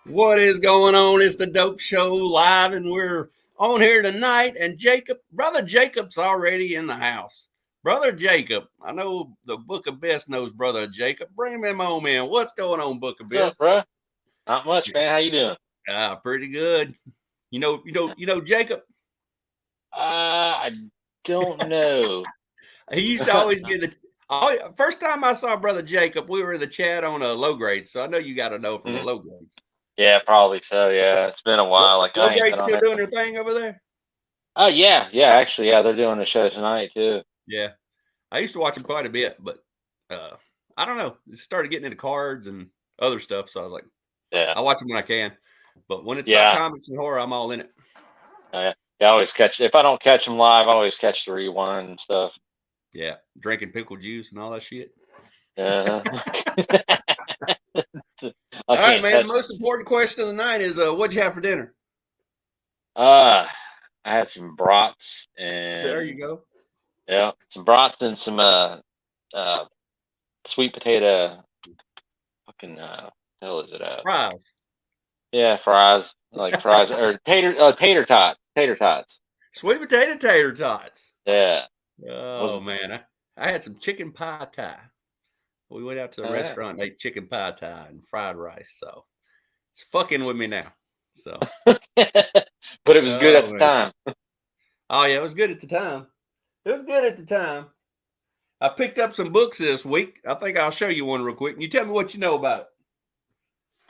What is going on? It's the Dope Show live, and we're on here tonight. And Brother Jacob's already in the house. Brother Jacob, I know the Book of Best knows Brother Jacob. Bring him on, man. What's going on, Book of What's up, Best? bro? Not much, man. How you doing? Pretty good. Jacob. I don't know. He used to always get the. Oh, first time I saw Brother Jacob, we were in the chat on a low grade, so I know you got to know from the Mhm. low grades. Yeah, probably so. Yeah, it's been a while. Like Low I ain't grade been on still there. doing their thing over there? Oh yeah. Actually, yeah, they're doing a show tonight too. Yeah. I used to watch them quite a bit, but I don't know. It started getting into cards and other stuff, so I was like, Yeah, I watch them when I can. But when it's about yeah, comics and horror, I'm all in it. yeah. I always catch. If I don't catch them live, I always catch the rewind and stuff. Yeah, drinking pickle juice and all that shit. Yeah. I All right, can't man. The touch. most important question of the night is, what'd you have for dinner? I had some brats There you and go. some brats and some uh sweet potato. Fucking hell is it? Fries, Yeah, fries, like fries or tater tots, tater tots. sweet potato tater tots. Yeah, Oh wasn't. man, I had some chicken pie tie. We went out to the Yeah. restaurant and ate chicken pie tie and fried rice. So it's fucking with me now. So, But it was good at oh the man. time. Oh yeah, it was good at the time. It was good at the time. I picked up some books this week. I think I'll show you one real quick. And you tell me what you know about it.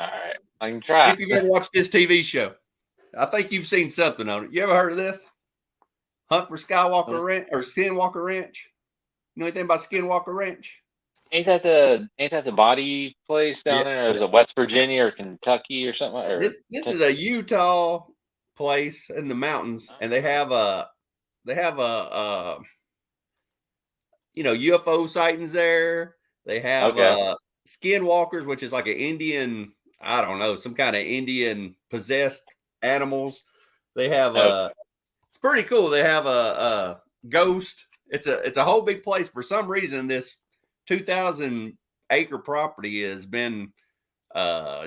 All right, I can See try. if you've ever watched this TV show. I think you've seen something on it. You ever heard of this? Hunt for Skywalker Ranch or Skinwalker Ranch? You know anything about Skinwalker Ranch? Ain't that the body place Yeah. down there? Or is it West Virginia or Kentucky or something? Or This is a Utah place in the mountains, and they have a UFO sightings there. They have okay, skinwalkers, which is like an Indian, I don't know, some kind of Indian possessed animals. They have okay, it's pretty cool. They have a ghost. It's a whole big place. For some reason, this 2,000-acre property has been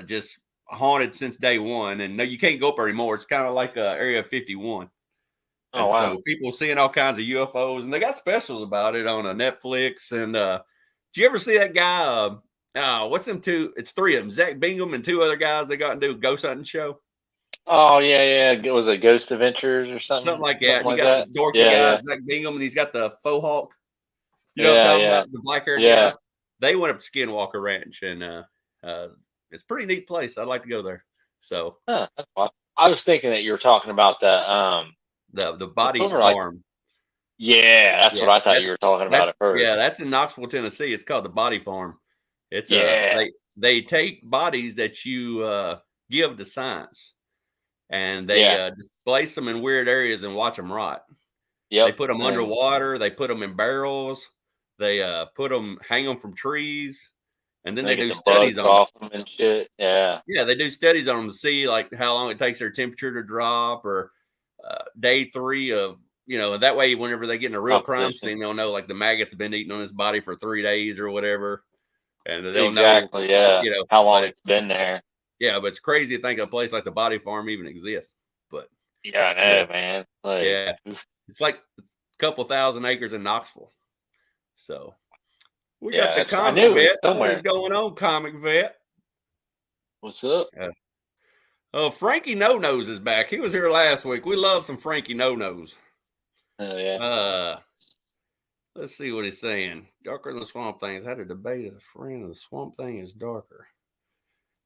just haunted since day one. And no, you can't go up anymore. It's kind of like Area 51. oh And wow, so people seeing all kinds of UFOs, and they got specials about it on a Netflix. And did you ever see that guy? What's them two? It's three of them: Zach Bingham and two other guys. They got into a ghost hunting show, oh yeah. It was a Ghost Adventures or something something, like something that. You like got the that. dorky Yeah, guy, yeah, Zach Bingham, and he's got the faux hawk. You know what I'm yeah, talking yeah, about? The black haired yeah. guy. They went up to Skinwalker Ranch, and it's a pretty neat place. I'd like to go there. So Huh, that's fun. I was thinking that you were talking about the it's body over like. farm. Yeah, that's Yeah, what I thought you were talking about at first. that's in Knoxville, Tennessee. It's called the Body Farm. It's Yeah. they take bodies that you give to science, and they Yeah. displace them in weird areas and watch them rot. They Yep. put them And underwater. They put them in barrels. They hang them from trees, and then they they get do the studies bugs on them. off them and shit. Yeah. Yeah, they do studies on them to see like how long it takes their temperature to drop, or day three of that way. Whenever they get in a real crime Composition. scene, they'll know like the maggots have been eating on his body for 3 days or whatever, and they'll know. Exactly. Yeah. How But long it's been there. it's crazy to think a place like the Body Farm even exists. But Yeah, I yeah, know, man. Like, yeah, it's like a couple thousand acres in Knoxville. So we got yeah, the I comic knew it was vet. What is somewhere. going on, comic vet? What's up? Oh, Frankie No Nose is back. He was here last week. We love some Frankie No Nose. Oh yeah. Uh, let's see what he's saying. Darker than the Swamp Thing. Has had a debate as a friend. The Swamp Thing is darker.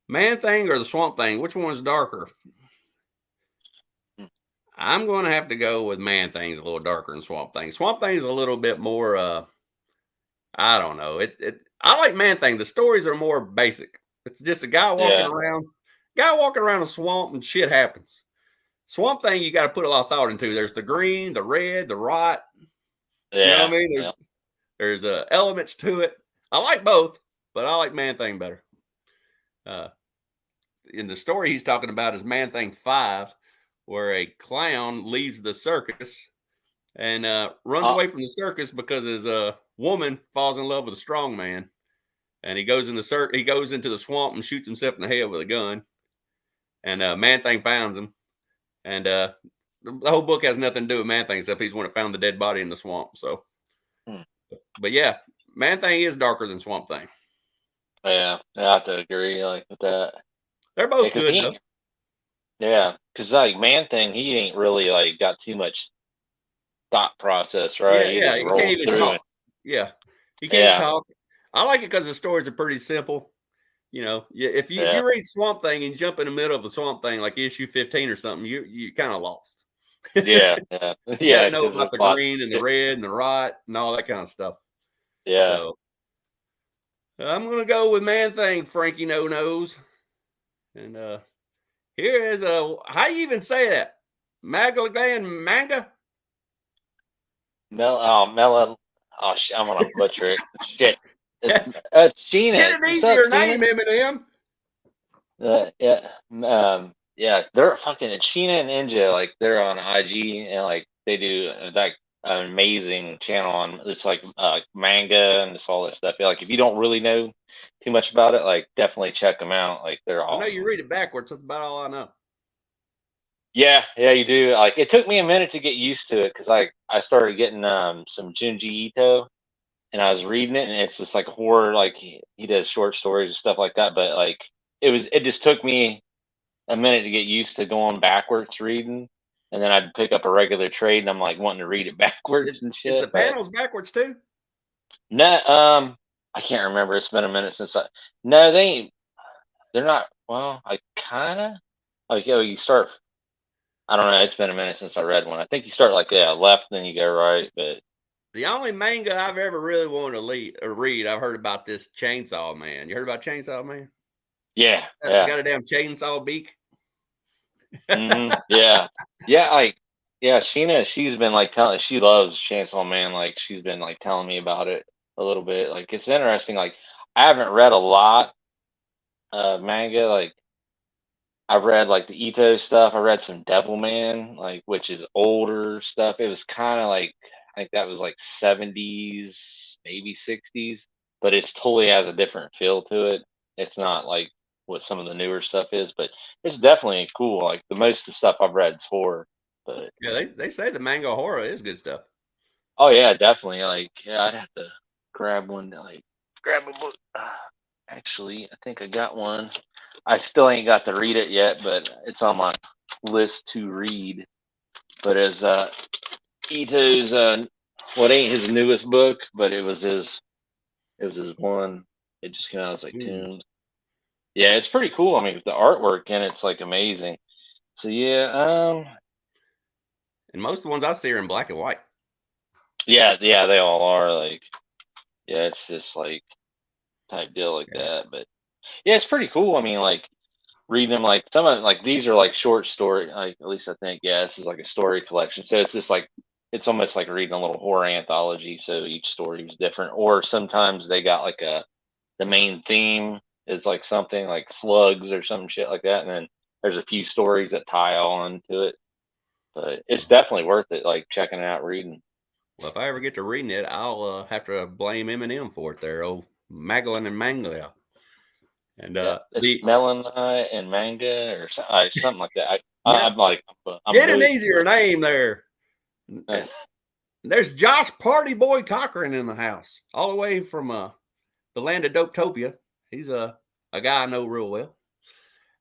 Man Thing or the Swamp Thing? Which one's darker? Hmm. I'm going to have to go with Man Thing's a little darker than Swamp Thing. Swamp Thing's a little bit more. I don't know. I like Man Thing. The stories are more basic. It's just a guy Yeah. walking around a swamp, and shit happens. Swamp Thing, you got to put a lot of thought into. There's the green, the red, the rot. You know what Yeah. I mean? Yeah. There's elements to it. I like both, but I like Man Thing better. In the story he's talking about is Man Thing 5, where a clown leaves the circus and runs Uh, away from the circus because his woman falls in love with a strong man, and he goes into the swamp and shoots himself in the head with a gun. and Man Thing finds him, and the whole book has nothing to do with Man Thing except he's the one that found the dead body in the swamp. So, but yeah, Man Thing is darker than Swamp Thing. Yeah, I have to agree like with that. They're both Yeah, good though. Yeah, because like Man Thing, he ain't really like got too much thought process, right? He Yeah, just you can't rolls even through talk. it. Yeah, he can't talk. I like it because the stories are pretty simple. You know, if you read Swamp Thing and jump in the middle of the Swamp Thing, like issue 15 or something, you kind of lost. Yeah. You got to know about the green and the red and the rot and all that kind of stuff. Yeah. So I'm gonna go with Man Thing, Frankie No Nose. And here is how you even say that? Maglagan manga? Melon. Oh, I'm gonna butcher it. Shit. It's Sheena. Get an easier name, Eminem. Yeah. They're fucking Sheena and Ninja. Like they're on IG and like they do like an amazing channel on. It's like manga and it's all that stuff. Yeah, like if you don't really know too much about it, like definitely check them out. Like they're awesome. I know you read it backwards. That's about all I know. Yeah, you do. Like it took me a minute to get used to it because I started getting some Junji Ito and I was reading it and it's just like horror, like he does short stories and stuff like that. But like it just took me a minute to get used to going backwards reading, and then I'd pick up a regular trade and I'm like wanting to read it backwards and shit. Is the panels backwards too? No, I can't remember. It's been a minute since no, they're not. Well, I kind of like you start. I don't know. It's been a minute since I read one. I think you start like left, then you go right. But the only manga I've ever really wanted to read, I've heard about this Chainsaw Man. You heard about Chainsaw Man? Yeah, got a damn chainsaw beak. Yeah. Sheena, she's been like she loves Chainsaw Man. Like she's been like telling me about it a little bit. Like it's interesting. Like I haven't read a lot of manga. Like I've read like the Ito stuff. I read some Devilman, like which is older stuff. It was kind of like I think that was like 70s, maybe 60s, but it's totally has a different feel to it. It's not like what some of the newer stuff is, but it's definitely cool. Like the most of the stuff I've read is horror, but yeah, they say the manga horror is good stuff. oh yeah, definitely. Like yeah, I'd have to grab one to like grab a book. Actually, I think I got one. I still ain't got to read it yet, but it's on my list to read. But as Ito's what ain't his newest book, but it was his one. It just came out as like tunes. Yeah, it's pretty cool. I mean, the artwork in it's like amazing. So yeah, and most of the ones I see are in black and white. Yeah, they all are like yeah, it's just like type deal like that. But yeah, it's pretty cool. I mean, like reading them like some of like these are like short story, like at least I think, yeah, this is like a story collection. So it's just like it's almost like reading a little horror anthology. So each story was different. Or sometimes they got like the main theme is like something like slugs or some shit like that, and then there's a few stories that tie on to it. But it's definitely worth it, like checking it out, reading. Well, if I ever get to reading it, I'll have to blame Eminem for it there, old Maglin and Manglia. And it's melon and manga or something like that. I'm like, I'm get an easier name there. There's Josh Party Boy Cochran in the house, all the way from the land of Dopetopia. He's a guy I know real well.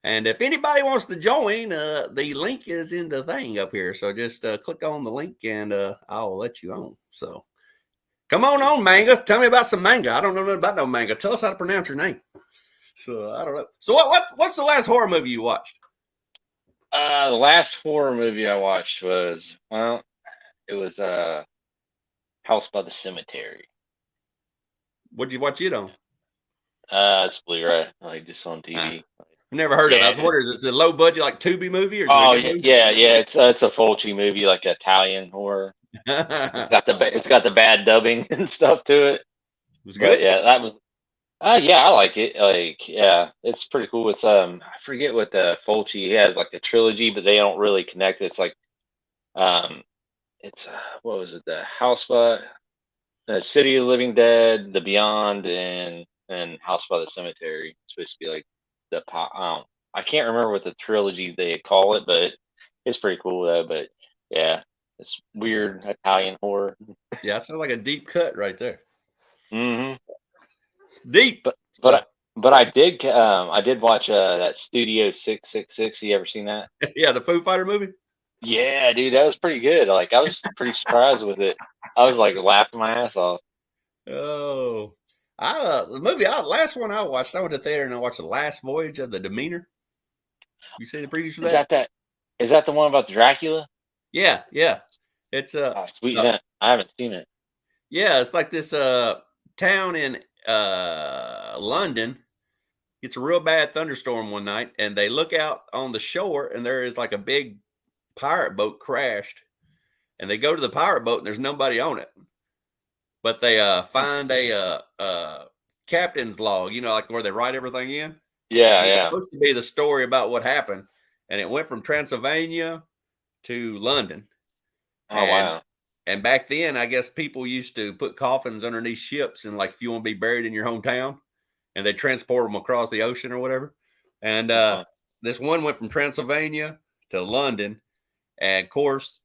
And if anybody wants to join, the link is in the thing up here. So just click on the link and I'll let you on. So come on, manga. Tell me about some manga. I don't know nothing about no manga. Tell us how to pronounce your name. So I don't know. So what's the last horror movie you watched? The last horror movie I watched was it was House by the Cemetery. What'd you watch it on? It's Blu-ray, like just on TV. Never heard of it. I was wondering, is it a low budget like Tubi movie? Or yeah. It's a Fulci movie, like Italian horror. It's got the bad dubbing and stuff to it. It was good. But yeah, that was. Yeah, I like it. Like, yeah, it's pretty cool. It's I forget what the Fulci he has like a trilogy, but they don't really connect. It's like, it's what was it? The House by the City of the Living Dead, The Beyond, and House by the Cemetery. It's supposed to be like the I can't remember what the trilogy they call it, but it's pretty cool though. But yeah, it's weird Italian horror. Yeah, that sounds like a deep cut right there. Hmm Deep. But So, but I did watch that Studio 666. You ever seen that? yeah, the Foo Fighter movie. Yeah, dude, that was pretty good. Like I was pretty surprised with it. I was like laughing my ass off. Oh, the movie. Last one I watched. I went to theater and I watched The Last Voyage of the Demeter. You see the previews for Is that? that? Is that the one about the Dracula? Yeah, yeah. It's Oh, sweet. uh I haven't seen it. yeah, it's like this town in London gets a real bad thunderstorm one night, and they look out on the shore, and there is like a big pirate boat crashed, and they go to the pirate boat, and there's nobody on it, but they find a captain's log, like where they write everything in, Yeah, and it's yeah. supposed to be the story about what happened, and it went from Transylvania to London, Oh and wow. and back then, I guess people used to put coffins underneath ships, and like if you want to be buried in your hometown, and they transport them across the ocean or whatever. And Uh-huh. this one went from Transylvania to London, and of course,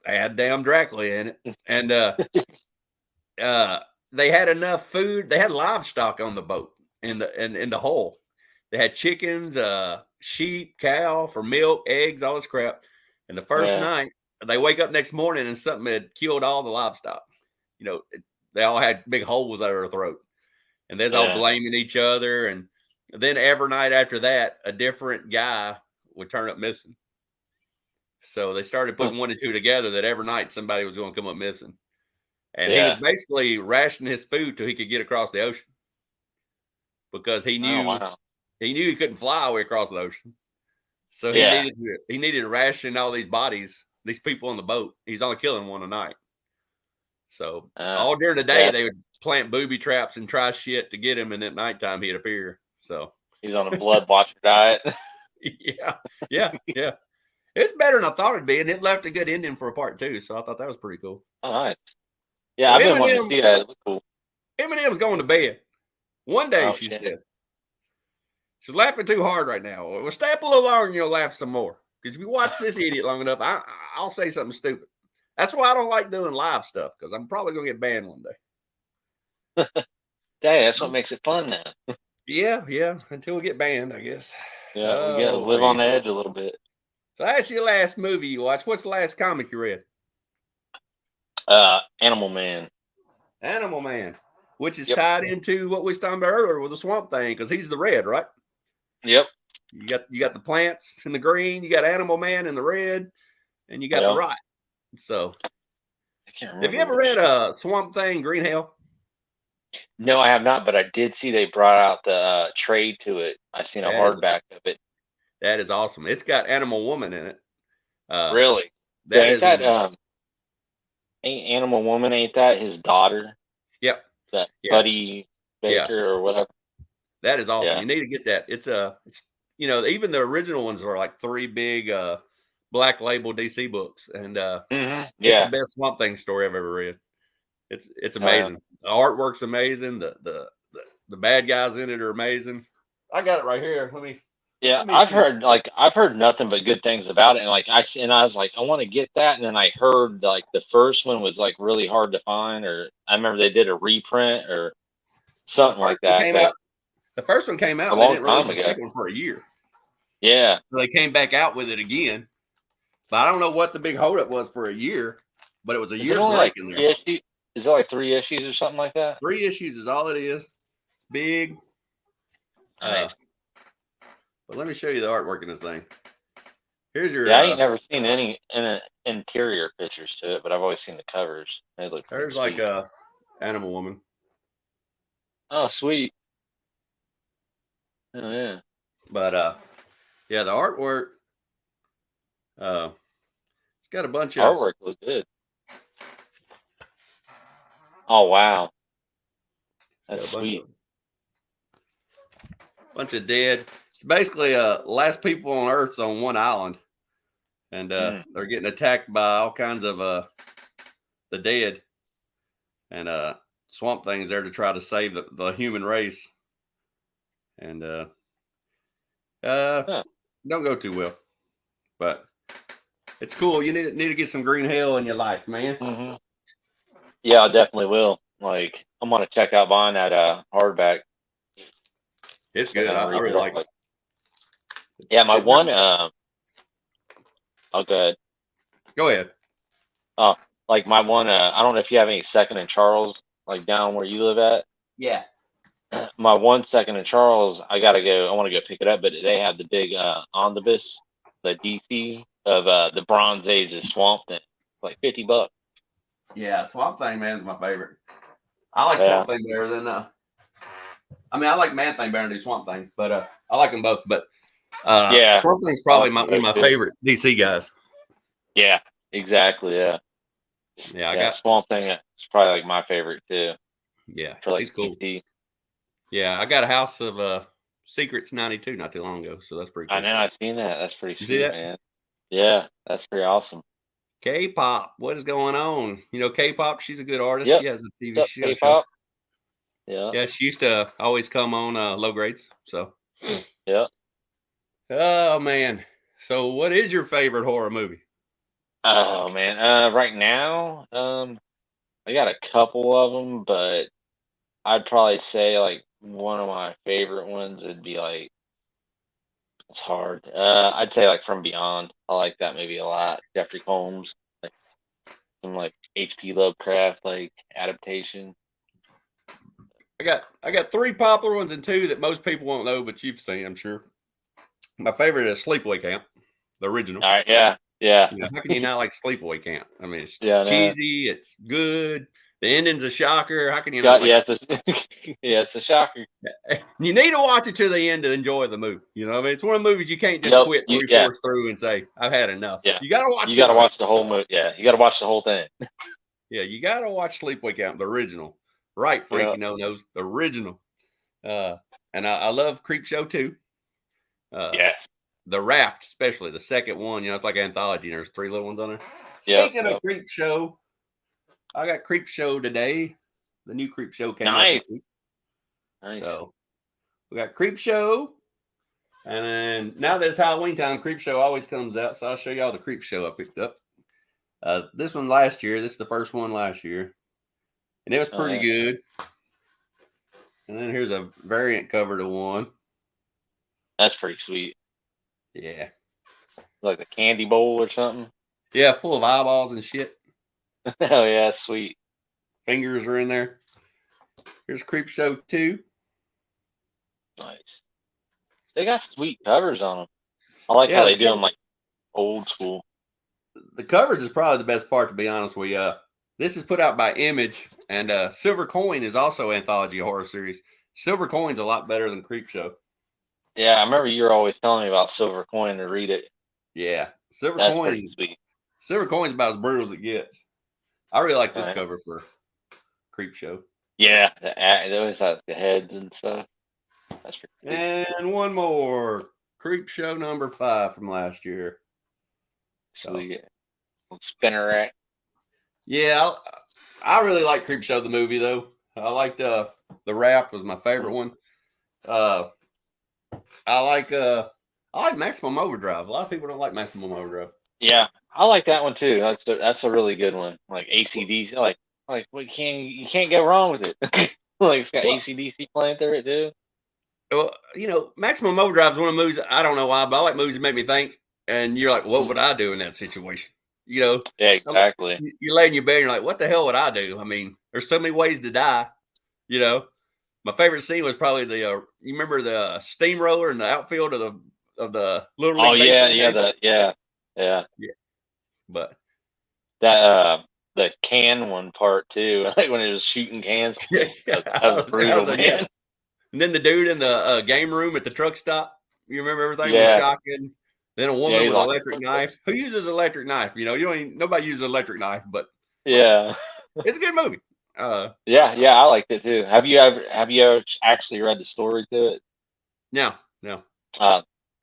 they had damn Dracula in it, and they had enough food. They had livestock on the boat in the hole. They had chickens, sheep, cow for milk, eggs, all this crap. And the first Yeah. night, they wake up next morning and something had killed all the livestock. They all had big holes out of their throat, and they're all Yeah. blaming each other. And then every night after that, a different guy would turn up missing. So they started Huh. putting one and two together that every night somebody was going to come up missing. And he was Yeah. basically rationing his food till he could get across the ocean because he Oh knew wow. he couldn't fly all the way across the ocean. So Yeah. he needed to ration all these bodies, these people on the boat. He's only killing one a night. So Uh, all during the day yeah. they would plant booby traps and try shit to get him, and at nighttime he'd appear. So He's on a blood watcher diet. yeah, yeah. It's better than I thought it'd be, and it left a good ending for a part two. So I thought that was pretty cool. Oh, nice. Yeah, So I've been wanting to see that. It looked cool. Eminem's going to bed. One day, Oh she shit. said. She's laughing too hard right now. Well, stay up a little longer and you'll laugh some more. Because if you watch this idiot long enough, I'll say something stupid. That's why I don't like doing live stuff, because I'm probably going to get banned one day. Dang, that's what makes it fun now. Yeah. Until we get banned, I guess. Yeah, we gotta Oh, live on the geez. edge a little bit. So I asked you the last movie you watched. What's the last comic you read? Animal Man. Animal Man, which is Yep. tied into what we was talking about earlier with the Swamp Thing, because he's the red, right? Yep. You got the plants in the green, you got Animal Man in the red, and you got the Yeah. right. So I can't remember. have you ever which- read Swamp Thing, Green Hell? No, I have not, but I did see they brought out the trade to it. I seen a That is hardback of it. That is awesome. It's got Animal Woman in it. Really? So That ain't is that ain't Animal Woman? Ain't that his daughter? Yep. That Yeah. Buddy Baker or whatever. That is awesome. Yeah. You need to get that. It's even the original ones are like three big black label DC books, and it's Yeah. the best Swamp Thing story I've ever read. It's amazing. The artwork's amazing. The bad guys in it are amazing. I got it right here. Yeah, Let me I've see. heard nothing but good things about it, and like I was like, I want to get that, and then I heard like the first one was like really hard to find, or I remember they did a reprint or something like that. The first one came out. A And they long didn't release time the ago. second one for a year. Yeah, So they came back out with it again. But I don't know what the big holdup was for a year. But it was a is year it only break like in 3 there. issues? Is it like 3 issues or something like that? 3 issues is all it is. It's big. Nice. But let me show you the artwork in this thing. Here's your. Yeah, I ain't never seen any interior pictures to it, but I've always seen the covers. They look pretty There's like sweet. Animal Woman. Oh, sweet. Oh yeah. But yeah, the artwork. It's got a bunch of Artwork was good. Oh wow, that's sweet. Bunch of dead. It's basically last people on Earth's on one island, and they're getting attacked by all kinds of the dead, and Swamp Thing's there to try to save the human race. And Huh. Don't go too well, but it's cool. You need to get some green hell in your life, man. Hmm. Yeah, I definitely will. Like, I'm gonna check out buying that hardback. It's Sit good. down and I read really it. like it. Like, yeah, my It's got, one. Oh, good. go ahead. Like my one. I don't know if you have any Second and Charles, like down where you live at. Yeah. My one Second and Charles, I gotta go. I want to go pick it up, but they have the big omnibus, the DC of the Bronze Age of Swamp Thing, like $50. Yeah, Swamp Thing Man's my favorite. I like Yeah, Swamp Thing better than I mean, I like Man Thing better than Swamp Thing, but I like them both. But yeah, Swamp Thing's I probably like them one of both my too. favorite DC guys. Yeah, exactly. Yeah, Yeah, I yeah. got Swamp Thing is probably like my favorite too yeah, for like he's cool. DC. Yeah, I got a House of Secrets 92 not too long ago, so that's pretty I cool. know. I've seen that. That's pretty You see sweet, that? man. Yeah, that's pretty awesome. K-pop, what is going on? You know, K-pop, she's a good artist. Yep. She has a TV, What's up, she got a show. K-pop? Yeah. Yeah, she used to always come on low grades. So, Yep. oh man. So, what is your favorite horror movie? Oh man. Right now, I got a couple of them, but I'd probably say like one of my favorite ones would be like it's hard. I'd say like From Beyond. I like that movie a lot. Jeffrey Combs, like some like H.P. Lovecraft like adaptation. I got three popular ones and two that most people won't know, but you've seen, I'm sure. My favorite is Sleepaway Camp, the original. All right, yeah, yeah, You know, how can you not like Sleepaway Camp? I mean, it's yeah. No, cheesy, it's good. The ending's a shocker. How can you not yeah, like yeah. It's a, yeah, it's a shocker. You need to watch it to the end to enjoy the movie. You know what I mean? It's one of the movies you can't just Yep. quit You, three yeah, fourths through and say, I've had enough. yeah. You got to watch You it. got to watch the whole movie. Yeah, you got to watch the whole thing. Yeah, you got to watch Sleepaway Camp, the original. Right, Frankie Yeah. No-Nos, the original. And I love Creep Show too. Yes. The Raft, especially the second one. You know, it's like an anthology. And there's three little ones on there. Yep. Speaking of Creep Show, I got Creep Show today. The new Creep Show came out Nice. this week. Nice. So we got Creep Show. And then now that it's Halloween time, Creep Show always comes out. So I'll show you all the Creep Show I picked up. This one last year. This is the first one last year. And it was pretty good. And then here's a variant cover to one. That's pretty sweet. Yeah. Like the candy bowl or something. Yeah, full of eyeballs and shit. Oh yeah, sweet. Fingers are in there. Here's Creep Show 2. Nice. They got sweet covers on them. I like how they do them like old school. The covers is probably the best part, to be honest with you. This is put out by Image, and Silver Coin is also anthology horror series. Silver Coin's a lot better than Creep Show. Yeah, I remember you were always telling me about Silver Coin to read it. Yeah, Silver That's Coin. pretty sweet. Silver Coin's about as brutal as it gets. I really like this Right. cover for Creep Show. Yeah, they always have the heads and stuff. That's pretty sweet. And one more, Creep Show number 5 from last year. Sweet. Spinner rack. Yeah, I really like Creep Show the movie though. I liked the Raft was my favorite one. I like Maximum Overdrive. A lot of people don't like Maximum Overdrive. Yeah, I like that one too. That's a really good one. Like ACDC, like you can't go wrong with it. Like it's got ACDC playing through it too. Well, you know, Maximum Overdrive is one of the movies. I don't know why, but I like movies that make me think. And you're like, what would I do in that situation? You know? Yeah, exactly. You lay in your bed and you're like, what the hell would I do? I mean, there's so many ways to die. You know, my favorite scene was probably the you remember the steamroller in the outfield of the little league. Oh yeah. But that the can one part too, like when it was shooting cans. That was brutal, man. Yeah. And then the dude in the game room at the truck stop. You remember everything was shocking. Then a woman with an electric knife. Who uses electric knife? You know, nobody uses electric knife, but yeah, it's a good movie. yeah, I liked it too. Have you ever actually read the story to it? No.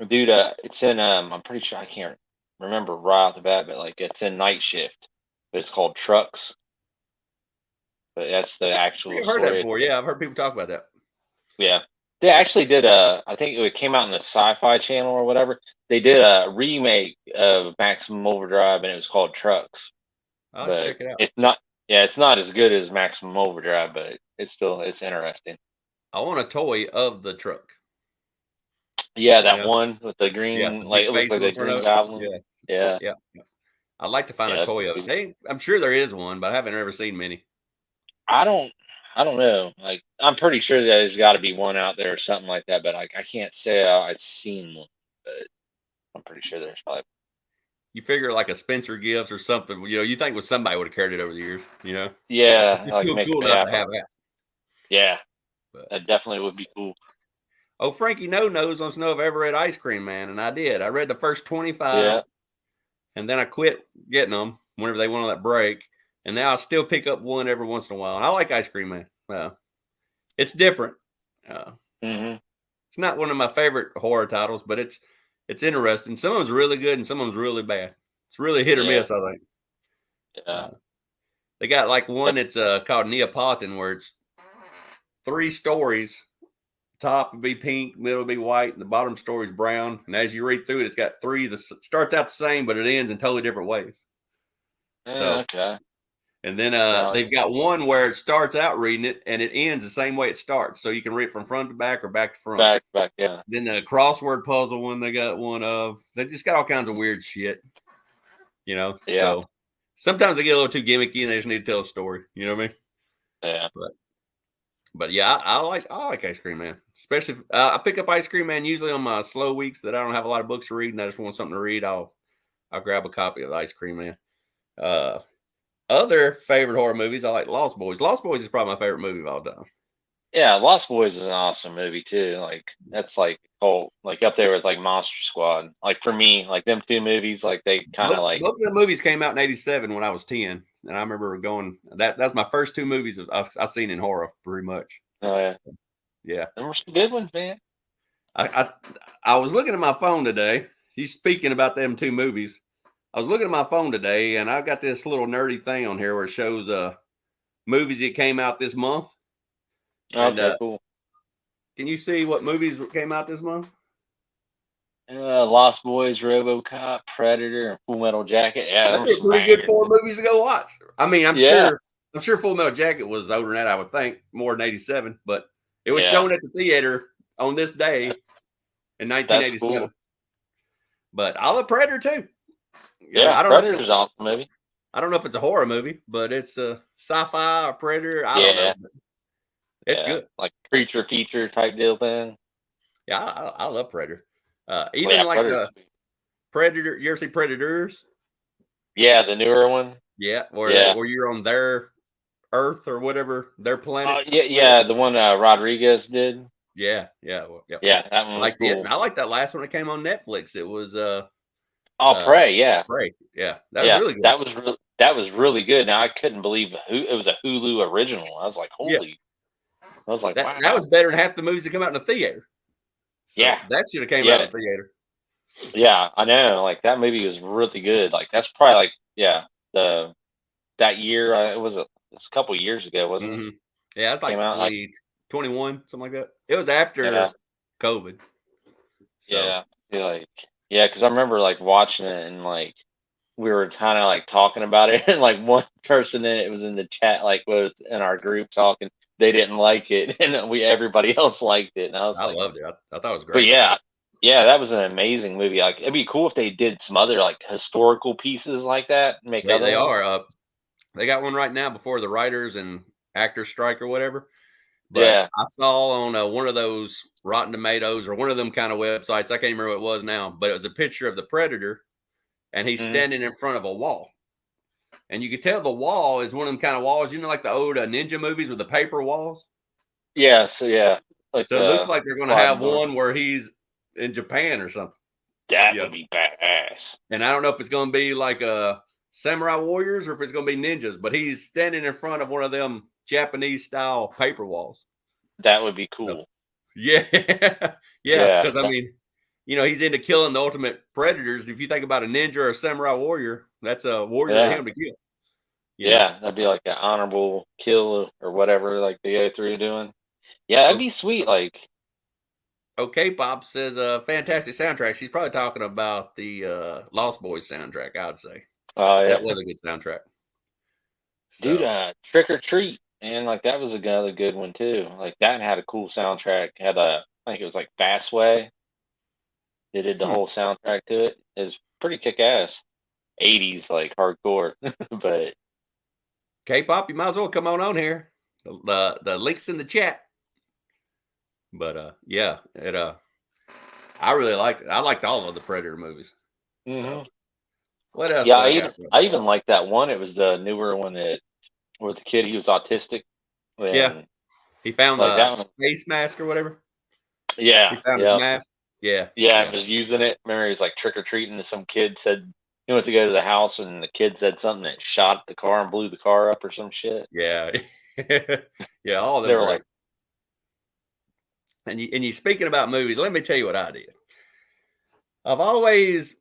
Dude, it's in I'm pretty sure I can't remember right off the bat, but like it's in Night Shift. But it's called Trucks. But that's the actual I've story. heard that before. Yeah, I've heard people talk about that. Yeah. They actually did a, I think it came out in the Sci-Fi Channel or whatever. They did a remake of Maximum Overdrive, and it was called Trucks. I'll have to But check it out. it's not, yeah, it's not as good as Maximum Overdrive, but it's interesting. I want a toy of the truck. Yeah, You that know, one with the yeah, green, the like big it looked face like on the the front Green of it. Goblin. Yeah, Yeah, yeah. I'd like to find yeah, a that'd be toy of it. cool. I'm sure there is one, but I haven't ever seen many. I don't, I don't know. Like, I'm pretty sure that there's got to be one out there or something like that, but I can't say I've seen one. But I'm pretty sure there's probably. You figure like a Spencer Gifts or something. You think with somebody would have carried it over the years. It's Yeah, just like cool, make cool it enough to happen. have that. Yeah, But that definitely would be cool. oh, Frankie No Nose wants to know if I ever read Ice Cream Man, and I did. I read the first 25, Yeah. and then I quit getting them whenever they went on that break. And now I still pick up one every once in a while. And I like Ice Cream Man. It's different. Uh, Hmm. it's not one of my favorite horror titles, but it's interesting. Some of them's really good, and some of them's really bad. It's really hit or Yeah. miss, I think. Yeah. They got like one that's called Neapolitan, where it's 3 stories. Top would be pink, middle would be white, and the bottom story is brown. And as you read through it, it's got 3 that starts out the same, but it ends in totally different ways. Yeah. So, Okay. and then Yeah. they've got one where it starts out reading it and it ends the same way it starts. So you can read it from front to back or back to front. Back. Yeah. Then the crossword puzzle one they got one of. They just got all kinds of weird shit, Yeah. So sometimes they get a little too gimmicky and they just need to tell a story. You know what I mean? Yeah. But yeah, I like Ice Cream Man. Especially if, I pick up Ice Cream Man usually on my slow weeks that I don't have a lot of books to read and I just want something to read. I'll grab a copy of Ice Cream Man. Other favorite horror movies, I like Lost Boys. Lost Boys is probably my favorite movie of all time. Yeah. Lost Boys is an awesome movie too. Like that's like like up there with like Monster Squad. Like for me, like them two movies, like they kind of like. Both of the movies came out in '87 when I was 10, and I remember going. That's my first 2 movies I've seen in horror, pretty much. Oh yeah. Yeah, Them were some good ones, man. I I was looking at my phone today. He's speaking about them 2 movies. I was looking at my phone today, and I've got this little nerdy thing on here where it shows movies that came out this month. And Okay. Cool. can you see what movies came out this month? Lost Boys, RoboCop, Predator, and Full Metal Jacket. Yeah, them That'd were be a some pretty good bangers. 4 movies to go watch. I mean, Yeah. I'm sure Full Metal Jacket was older than that. I would think more than '87, but it was Yeah. shown at the theater on this day in That's 1987. cool. But I love Predator too. Yeah. I don't Predator's an awesome movie. I don't know if it's a horror movie, but it's a sci-fi or Predator. I don't Yeah. know. It's good. Like creature feature type deal thing. Yeah, I love Predator. Oh, Even yeah, like Predator's sweet. Predator. You ever see Predators? Yeah, the newer one. Yeah, Yeah. where you're on their Earth or whatever, their planet. Yeah, the one Rodriguez did. Yeah. Yeah, that one was cool. I like that last one that came on Netflix. It was Prey. Yeah, Prey. Yeah, that was really good. that was really good. Now I couldn't believe it was a Hulu original. I was like, holy! I was like, wow. That was better than half the movies that come out in the theater. So Yeah. that should have came out in the theater. Yeah, I know. Like that movie was really good. Like that's probably like that year. It was a couple years ago, wasn't it? Yeah, it's like Came out, 2021, something like that. It was after COVID. So. Yeah, because I remember like watching it and like we were kind of like talking about it, and like one person in it was in the chat, like was in our group talking. They didn't like it, and everybody else liked it. And I loved it. I thought it was But great. yeah, that was an amazing movie. Like it'd be cool if they did some other like historical pieces like that. Make They other ones. are. They got one right now before the writers and actors strike or whatever. But I saw on one of those Rotten Tomatoes or one of them kind of websites, I can't remember what it was now, but it was a picture of the Predator, and he's standing in front of a wall. And you could tell the wall is one of them kind of walls, like the old ninja movies with the paper walls. Yeah, so Like so it looks like they're going to have one where he's in Japan or something. That would be badass. And I don't know if it's going to be like samurai warriors or if it's going to be ninjas, but he's standing in front of one of them Japanese style paper walls. That would be cool. Yeah. Because I mean, he's into killing the ultimate predators. If you think about a ninja or a samurai warrior, that's a warrior to him to kill. That'd be like an honorable kill or whatever, like they go through doing. Yeah, that'd be sweet. Like, Okay, Pop says fantastic soundtrack. She's probably talking about the Lost Boys soundtrack, I'd say. Oh That yeah, was a good soundtrack. dude. So Trick or Treat, and like that was another good one too. Like that had a cool soundtrack. Had I think it was like Fastway. They did the hmm. whole soundtrack to it. It's pretty kick ass. 80s like hardcore, but K-pop, you might as well come on here. The links in the chat. But yeah, it I really liked it. I liked all of the Predator movies. So hmm what else yeah, do I got? I even like that one. It was the newer one that where the kid he was autistic Yeah, and he found like the that one. face mask or whatever. Yeah, He found his yeah, mask. Yeah, yeah. yeah, And was using it. Remember, he was like trick or treating, and some kid said he went to go to the house, and the kid said something that shot the car and blew the car up or some shit. yeah, yeah. All of them They are were great. like, And you speaking about movies, let me tell you what I did. I've always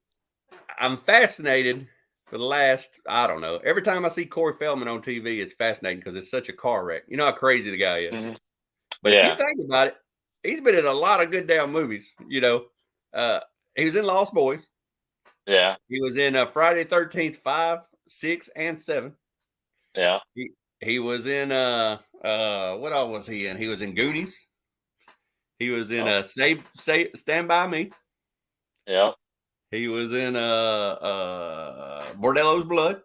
I'm fascinated for the last, I don't know. Every time I see Corey Feldman on TV, it's fascinating because it's such a car wreck. You know how crazy the guy is. mhm. But if you Yeah, think about it, he's been in a lot of good damn movies. Uh, he was in Lost Boys. yeah, He was in Friday 13th, 5, 6, and 7. yeah, He was in what all was he in? He was in Goonies. He was in oh, Stand By Me. yeah, He was in Bordello's Blood.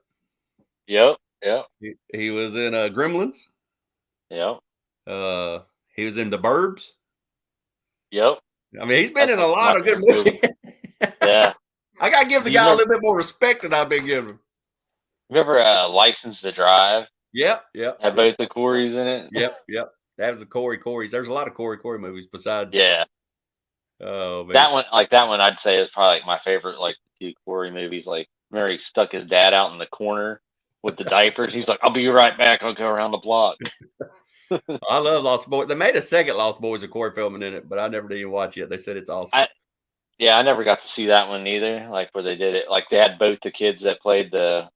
yep, yep, He was in Gremlins. yep, Uh, he was in The Burbs. yep. I mean, he's been That's in a like my lot of good favorite movie. movies. Yeah. I gotta give the Do you guy a remember? little bit more respect than I've been giving him. Remember License to Drive? Yep, yep, Had yep, both the Corys in it. yep, yep. That was the Corey's. There's a lot of Corey movies besides. Yeah, Oh man, that one, I'd say is probably like my favorite. Like the two Corey movies. Like, remember he stuck his dad out in the corner with the diapers. He's like, "I'll be right back. I'll go around the block." I love Lost Boys. They made a second Lost Boys with Corey Feldman in it, but I never did even watch it. They said it's awesome. I Yeah, I never got to see that one either. Like where they did it. Like they had both the kids that played the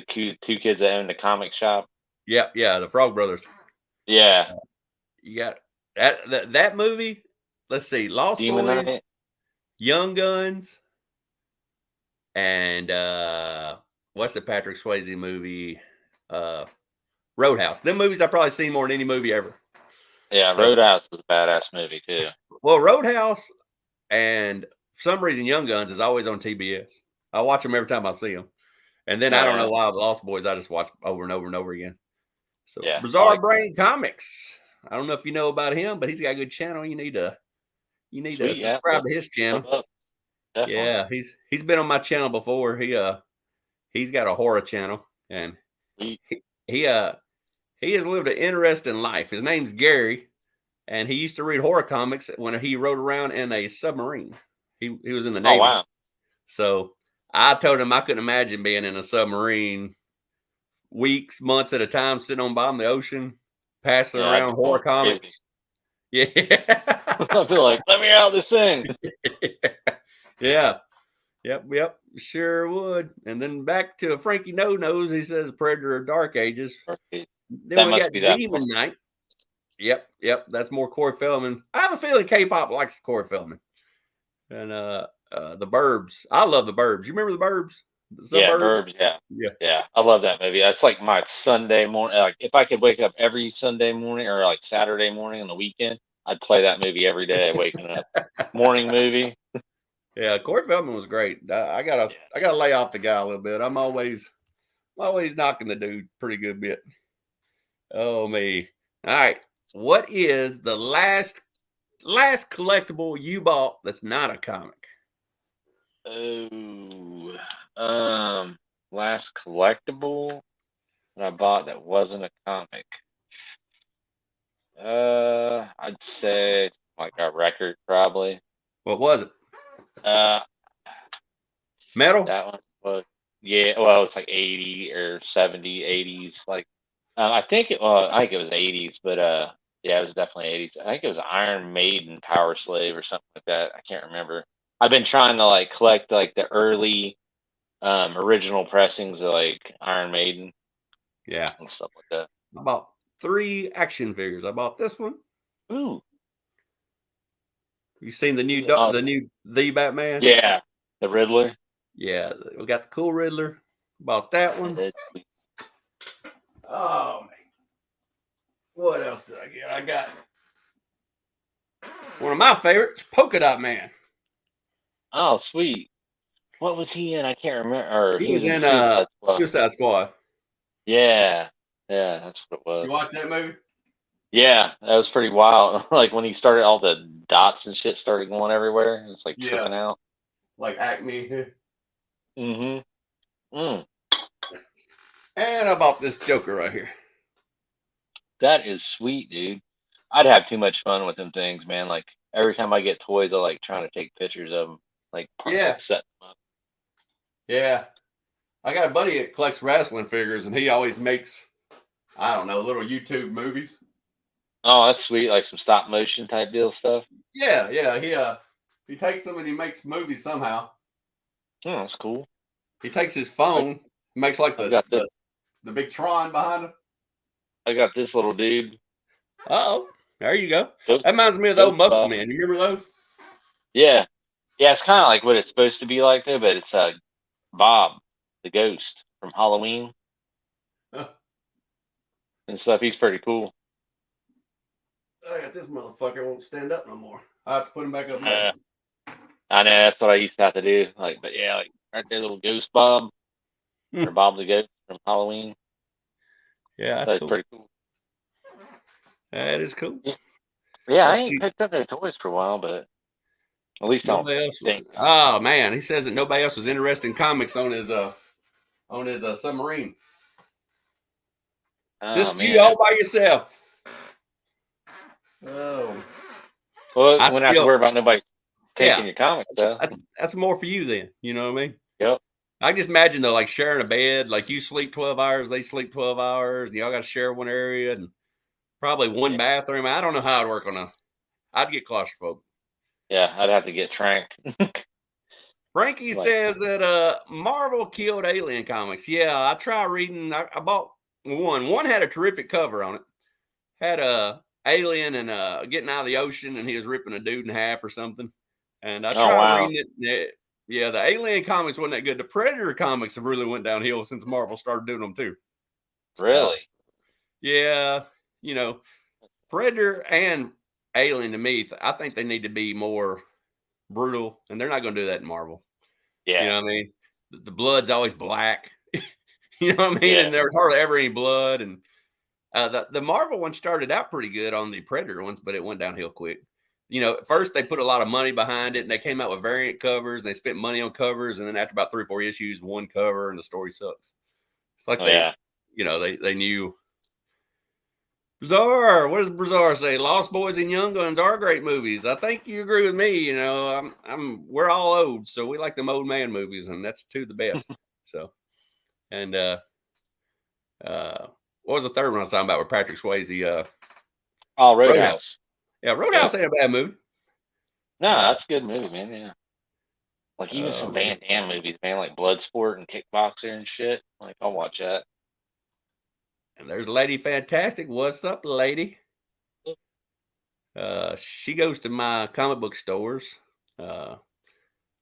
two kids that owned the comic shop. Yep, yeah, the Frog Brothers. Yeah, You got that movie. Let's see, Lost Demon Boys, Knight. Young Guns, and what's the Patrick Swayze movie? Roadhouse. Them movies I probably seen more than any movie ever. Yeah, So, Roadhouse is a badass movie too. well, Roadhouse and for some reason Young Guns is always on TBS. I watch them every time I see them, and then I Oh don't yeah, know why the Lost Boys I just watch over and over and over again. So yeah. I Bizarre like Brain Comics. I don't know if you know about him, but he's got a good channel. You need to sweet. Yeah, subscribe to his channel. look up. Definitely. Yeah, he's been on my channel before. He's got a horror channel, and Sweet. he he has lived an interesting life. His name's Gary, and he used to read horror comics when he rode around in a submarine. He was in the Oh Navy, wow. so I told him I couldn't imagine being in a submarine weeks, months at a time, sitting on bottom of the ocean, passing Yeah, I'd be around horror going crazy. comics. Yeah. I feel like, let me out of this thing. Yeah. Yep. Sure would. And then back to Frankie No Nose, he says Predator Dark Ages. Right. Then That we got must be that one. Demon Knight. Yep. That's more Corey Feldman. I have a feeling K-pop likes Corey Feldman. And the Burbs. I love the Burbs. You remember the Burbs? The Yeah, Suburbs? Burbs. Yeah, Yeah. yeah. I love that movie. That's like my Sunday morning. Like if I could wake up every Sunday morning or like Saturday morning on the weekend, I'd play that movie every day. Waking up, morning movie. Yeah, Corey Feldman was great. I gotta lay off the guy a little bit. I'm always knocking the dude pretty good bit. Oh me. All right. What is the last collectible you bought that's not a comic? Oh, last collectible that I bought that wasn't a comic. I'd say like a record probably. What was it? Uh, Metal? that one was yeah. Well, it's like 80 or 70, 80s. Like, I think I think it was 80s, but yeah, it was definitely 80s. I think it was Iron Maiden Power Slave or something like that. I can't remember. I've been trying to like collect like the early original pressings of like Iron Maiden Yeah. and stuff like that. I bought 3 action figures. I bought this one, Ooh, You seen the new the Batman? Yeah, the Riddler. Yeah, we got the cool Riddler. Bought that one. Oh man. What else did I get? I got one of my favorites, Polka Dot Man. Oh, sweet. What was he in? I can't remember. Or He was in Suicide Squad. Suicide Squad. Yeah, that's what it was. You watch that movie? Yeah, that was pretty wild. Like when he started, all the dots and shit started going everywhere. It's like tripping out. Like Acme. Mm-hmm. Mm. And I bought this Joker right here. That is sweet, dude. I'd have too much fun with them things, man. Like every time I get toys, I like trying to take pictures of them. Like set them up. Yeah. I got a buddy that collects wrestling figures, and he always makes, I don't know, little YouTube movies. Oh, that's sweet. Like some stop motion type deal stuff. Yeah. He takes them and he makes movies somehow. Oh, that's cool. He takes his phone, makes like the big Tron behind him. I got this little dude. Oh, there you go. That reminds me of the old Muscle Man. You remember those? Yeah. Yeah, it's kind of like what it's supposed to be like, though, but it's Bob, the ghost from Halloween. Huh. And stuff. He's pretty cool. I got this motherfucker won't stand up no more. I have to put him back up there. I know, that's what I used to have to do. Like, but yeah, like right there, little ghost Bob. Or Bob the Ghost from Halloween. Yeah, that's cool. Pretty cool. That is cool. Yeah, I ain't picked up no toys for a while, but at least nobody else was. Oh man, he says that nobody else was interested in comics on his submarine. Oh, just man. You all by yourself. Oh. Well, I wouldn't have to worry about nobody taking your comics, though. That's more for you then. You know what I mean? Yep. I just imagine though, like sharing a bed, like you sleep 12 hours, they sleep 12 hours, and y'all got to share one area and probably one bathroom. I don't know how it'd work I'd get claustrophobic. Yeah, I'd have to get tranked. Frankie says that Marvel killed Alien comics. Yeah, I tried reading. I bought one. One had a terrific cover on it. Had a alien and getting out of the ocean, and he was ripping a dude in half or something. And I tried reading it. Yeah, the Alien comics wasn't that good. The Predator comics have really went downhill since Marvel started doing them too. Really? Yeah, you know, Predator and Alien to me, I think they need to be more brutal, and they're not going to do that in Marvel. Yeah, you know what I mean. The blood's always black. You know what I mean, and there's hardly ever any blood. And the Marvel one started out pretty good on the Predator ones, but it went downhill quick. You know, at first they put a lot of money behind it, and they came out with variant covers, and they spent money on covers, and then after about 3 or 4 issues, one cover, and the story sucks. It's like they knew. Bizarre. What does Bizarre say? Lost Boys and Young Guns are great movies. I think you agree with me. You know, we're all old, so we like them old man movies, and that's the best. So, and what was the third one I was talking about with Patrick Swayze? Roadhouse. Yeah, Roadhouse ain't a bad movie. No, that's a good movie, man. Yeah. Like even some Van Damme movies, man, like Bloodsport and Kickboxer and shit. Like I'll watch that. And there's Lady Fantastic. What's up, lady? She goes to my comic book stores.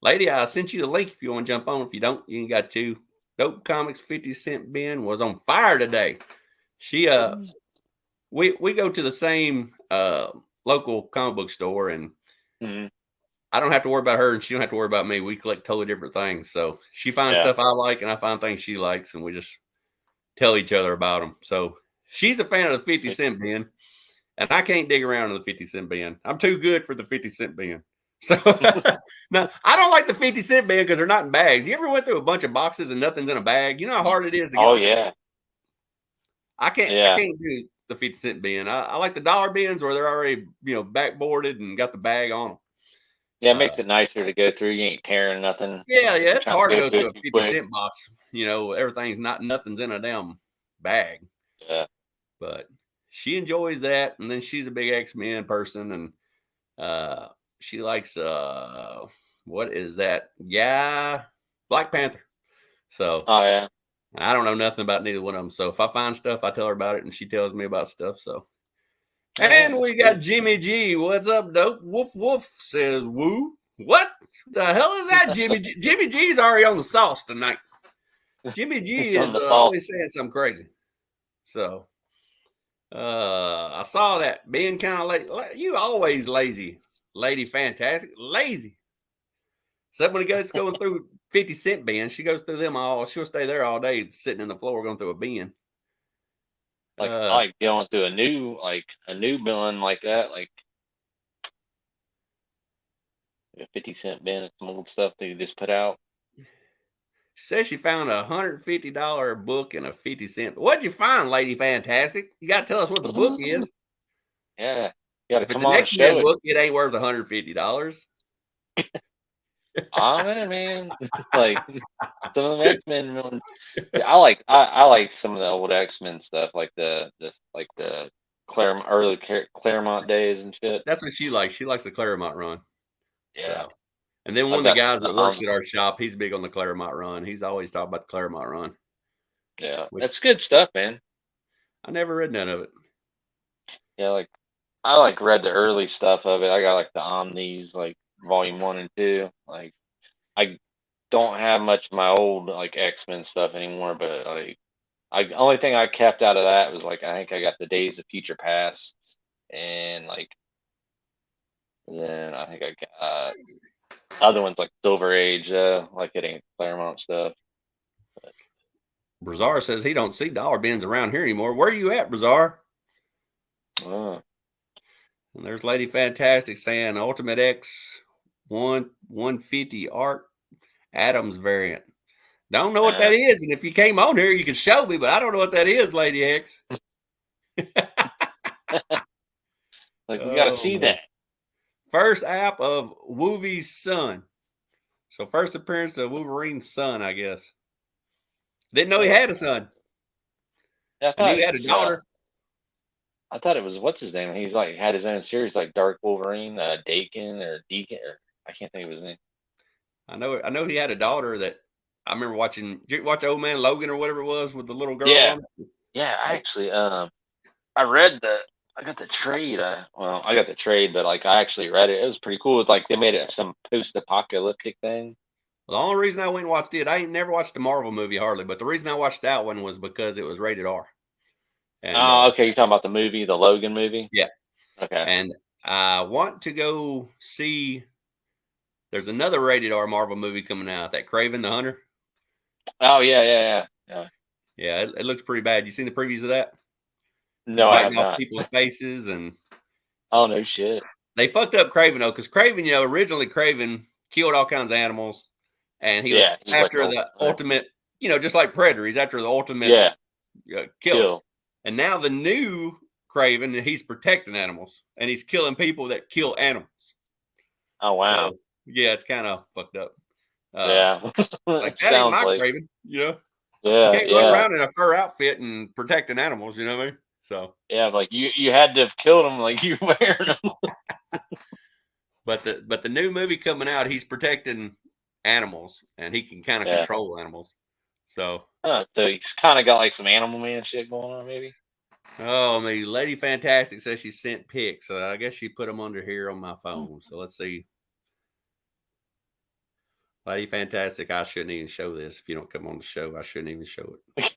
Lady, I sent you the link if you want to jump on. If you don't, you ain't got to. Dope Comics 50 Cent bin was on fire today. She we go to the same local comic book store, and I don't have to worry about her, and she don't have to worry about me. We collect totally different things. So she finds stuff I like, and I find things she likes, and we just tell each other about them. So she's a fan of the 50 Cent bin, and I can't dig around in the 50 Cent bin. I'm too good for the 50 Cent bin. So no, I don't like the 50 Cent bin because they're not in bags. You ever went through a bunch of boxes and nothing's in a bag? You know how hard it is to get. Oh yeah. I can't do the 50 Cent bin. I like the dollar bins where they're already, backboarded and got the bag on them. Yeah, it makes it nicer to go through. You ain't tearing nothing. Yeah, it's hard to go through a 50 Cent box. Everything's nothing's in a damn bag. Yeah. But she enjoys that, and then she's a big X-Men person, and she likes what is that? Yeah, Black Panther. So I don't know nothing about neither one of them. So if I find stuff, I tell her about it, and she tells me about stuff. So And we got Jimmy G. What's up, dope? Woof woof says woo. What the hell is that, Jimmy G? Jimmy G's already on the sauce tonight. Jimmy G is always saying something crazy. So I saw that being kind of late. You always lazy, Lady Fantastic. Lazy. Except when he goes going through 50-cent bins, she goes through them all. She'll stay there all day sitting in the floor going through a bin. Like I like going through a new bin like that, like a 50-cent bin of some old stuff they just put out. She says she found a $150 book and a 50-cent. What'd you find, Lady Fantastic? You got to tell us what the book is. Yeah, you got to come on and show it. Book, it ain't worth $150. Oh man, like some of the X-Men. I like some of the old X-Men stuff, like the early Claremont days and shit. That's what she likes. She likes the Claremont run. Yeah. So. And then one of the guys that works at our shop, he's big on the Claremont run. He's always talking about the Claremont run. Yeah, that's good stuff, man. I never read none of it. Yeah, I read the early stuff of it. I got like the Omnis, like volume 1 and 2. Like I don't have much of my old like X-Men stuff anymore, but like only thing I kept out of that was like I think I got the Days of Future Past, and like then I think I got other ones like Silver Age, like it ain't Claremont stuff. But Brazar says he don't see dollar bins around here anymore. Where are you at, Brazar? And there's Lady Fantastic saying Ultimate X 150 Art Adams variant. Don't know what that is, and if you came on here, you can show me, but I don't know what that is, Lady X. Like we gotta see that. First app of Wolvie's son. So first appearance of Wolverine's son, I guess. Didn't know he had a son. Yeah, I knew he had a daughter. I thought it was what's his name. He's like had his own series, like Dark Wolverine, Deacon, or I can't think of his name. I know he had a daughter that I remember watching. Did you watch Old Man Logan or whatever it was with the little girl? Yeah, on it? Yeah. Actually, I got the trade. I got the trade, but like I actually read it. It was pretty cool. It's like they made it some post-apocalyptic thing. The only reason I went and watched it, I ain't never watched the Marvel movie hardly, but the reason I watched that one was because it was rated R. And, okay. You're talking about the movie, the Logan movie? Yeah. Okay. And I want to go see. There's another rated R Marvel movie coming out, that Kraven the Hunter. Oh yeah. Yeah, it looks pretty bad. You seen the previews of that? No, I have not. People's faces and. Oh no shit. They fucked up Kraven though, because Kraven, originally Kraven killed all kinds of animals, and he was after the ultimate, just like Predator. He's after the ultimate kill. And now the new Kraven, he's protecting animals, and he's killing people that kill animals. Oh wow. So, yeah, it's kind of fucked up. Yeah. Like that ain't my Kraven, Yeah. You can't run around in a fur outfit and protecting animals, you know what I mean? So yeah, like you had to have killed him, like you wearing them. But the new movie coming out, he's protecting animals, and he can kind of control animals. So so he's kind of got like some Animal Man shit going on, maybe. Oh, Lady Fantastic says she sent pics, so I guess she put them under here on my phone. So let's see. Lady Fantastic, I shouldn't even show this. If you don't come on the show, I shouldn't even show it.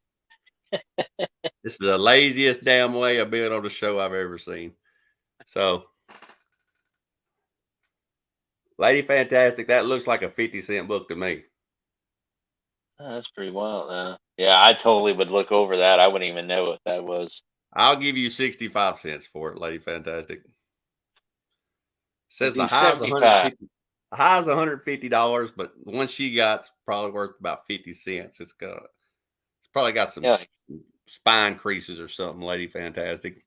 This is the laziest damn way of being on the show I've ever seen. So, Lady Fantastic, that looks like a 50-cent book to me. Oh, that's pretty wild. Yeah, I totally would look over that. I wouldn't even know what that was. I'll give you 65 cents for it, Lady Fantastic. Says the high is $150. The high is $150, but the one she got's probably worth about 50 cents. It's probably got some spine creases or something, Lady Fantastic.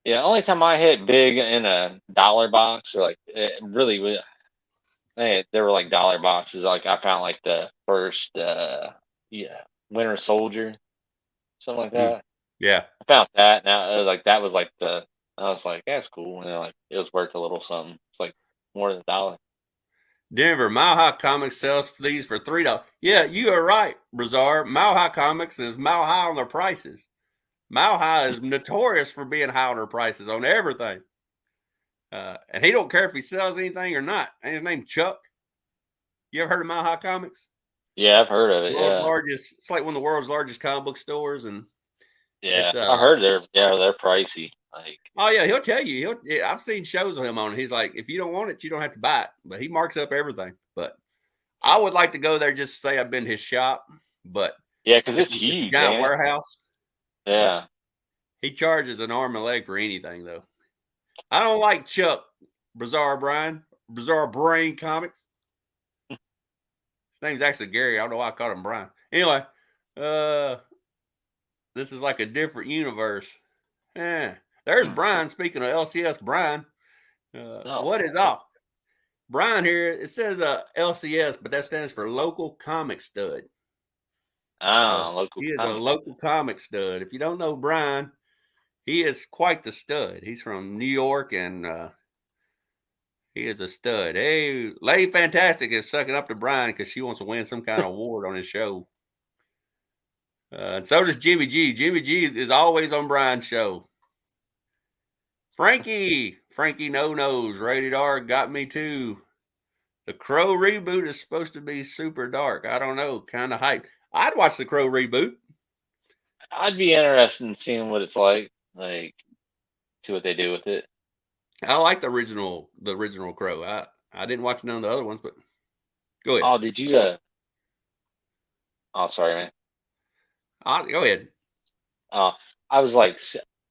Yeah, only time I hit big in a dollar box, or like it really was. Hey, there were like dollar boxes. Like I found like the first, Winter Soldier, something like that. Yeah, I found that. Now, that was like I was like, that's cool. And like it was worth a little something. It's like more than $1. Denver, Mile High Comics sells these for $3. Yeah, you are right, Brazar. Mile High Comics is mile high on their prices. Mile High is notorious for being high on their prices on everything. And he don't care if he sells anything or not. And his name's Chuck. You ever heard of Mile High Comics? Yeah, I've heard of it. World's Yeah, largest. It's like one of the world's largest comic book stores, and yeah, it's I heard they're pricey. Like, oh yeah, he'll tell you. I've seen shows of him on it. He's like, if you don't want it, you don't have to buy it. But he marks up everything. But I would like to go there just to say I've been to his shop. But yeah, because it's it's a huge, giant ain't it? warehouse. Yeah. He charges an arm and a leg for anything, though. I don't like Chuck Bizarre Brain Comics. His name's actually Gary. I don't know why I called him Brian. Anyway, this is like a different universe. Yeah, there's Brian. Speaking of LCS, Brian. No. What is up? Brian here, it says LCS, but that stands for Local Comic Stud. So Local. he is a local comic stud. If you don't know Brian, he is quite the stud. He's from New York, and he is a stud. Hey, Lady Fantastic is sucking up to Brian because she wants to win some kind of award on his show. And so does Jimmy G. Jimmy G is always on Brian's show. Frankie No Nose, rated R, got me too. The Crow reboot is supposed to be super dark. I don't know, kind of hype. I'd watch the Crow reboot. I'd be interested in seeing what it's like see what they do with it. I like the original Crow. I didn't watch none of the other ones, but go ahead. Oh, did you? Oh, sorry, man. Go ahead. I was like,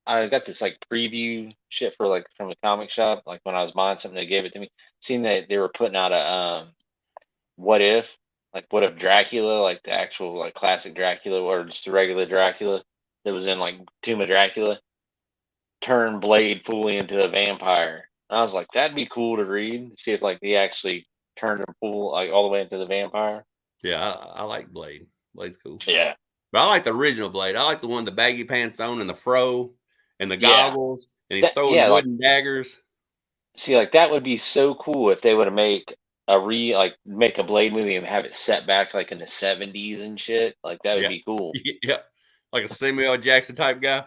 I got this like preview shit for like from the comic shop. Like when I was buying something, they gave it to me. Seeing that they were putting out a what if Dracula, like the actual like classic Dracula, or just the regular Dracula that was in like Tomb of Dracula, turned Blade fully into a vampire. And I was like, that'd be cool to read. See if like they actually turned him full like all the way into the vampire. Yeah, I like Blade. Blade's cool. Yeah. But I like the original Blade. I like the one, the baggy pants on and the fro and the goggles, and he's throwing wooden daggers. See, like that would be so cool if they would have make a Blade movie and have it set back like in the 70s and shit. Like that would be cool. Yeah, like a Samuel L. Jackson type guy.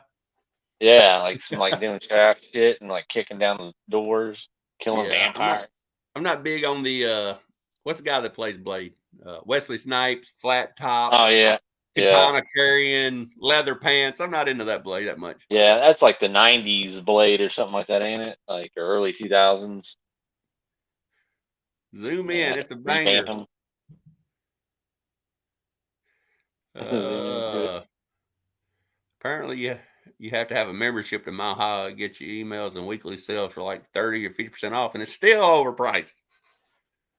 Yeah, like some like doing shaft shit and like kicking down the doors, killing vampires. I'm not big on the what's the guy that plays Blade? Wesley Snipes, flat top. Oh yeah. Katana carrying, leather pants. I'm not into that Blade that much. Yeah, that's like the 90s Blade or something like that, ain't it? Like or early 2000s. Zoom in. It's a banger. Apparently, you have to have a membership to Mile High to get your emails and weekly sales for like 30 or 50% off, and it's still overpriced.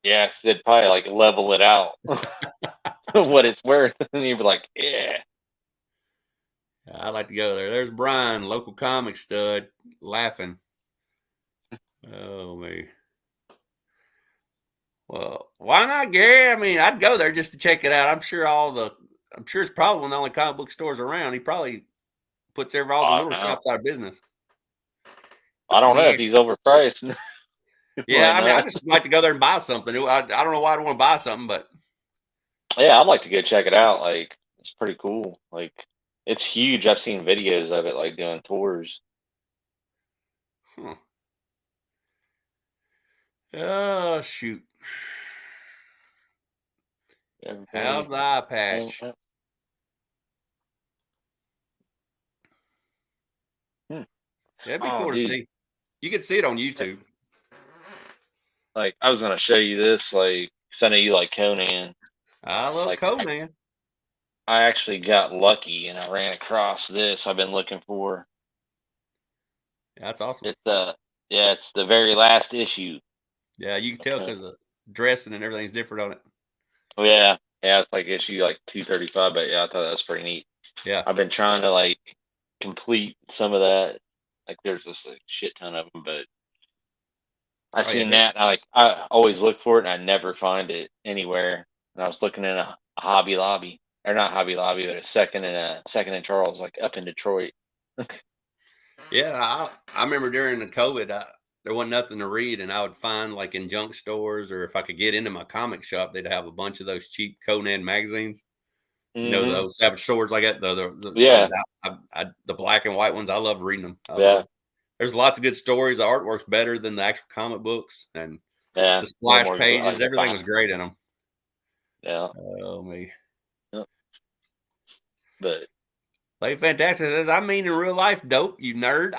Yeah, because they'd probably like level it out what it's worth, and you'd be like, yeah. I'd like to go there. There's Brian, local comic stud, laughing. Oh, me. Well, why not, Gary? I mean, I'd go there just to check it out. I'm sure it's probably one of the only comic book stores around. He probably puts all the little shops out of business. I don't know if he's overpriced. Yeah, I mean, I just like to go there and buy something. I don't know why I don't want to buy something, but yeah, I'd like to go check it out. Like, it's pretty cool. Like, it's huge. I've seen videos of it, like doing tours. Huh. Oh shoot! How's the eye patch? That'd be cool to see. You can see it on YouTube. Like, I was gonna show you this, like, because I know you like Conan. I love Conan. I actually got lucky and I ran across this I've been looking for. Yeah, that's awesome. It's the very last issue. Yeah, you can tell because the dressing and everything's different on it. Oh yeah, it's like issue like 235. But yeah, I thought that was pretty neat. Yeah, I've been trying to like complete some of that. Like there's just a shit ton of them, but I seen that. And I always look for it and I never find it anywhere. And I was looking in a Hobby Lobby, or not Hobby Lobby, but a Second and Charles, like up in Detroit. Yeah, I remember during the COVID, there wasn't nothing to read, and I would find like in junk stores, or if I could get into my comic shop, they'd have a bunch of those cheap Conan magazines. You know, Mhm. those Savage Swords like that. Yeah. The black and white ones. I love reading them. Yeah. There's lots of good stories. The artwork's better than the actual comic books, and Yeah. the A little splash more pages, like the everything was great in them. Yeah. Oh me. Yep. But Lady Fantastic says, I mean in real life, dope, you nerd.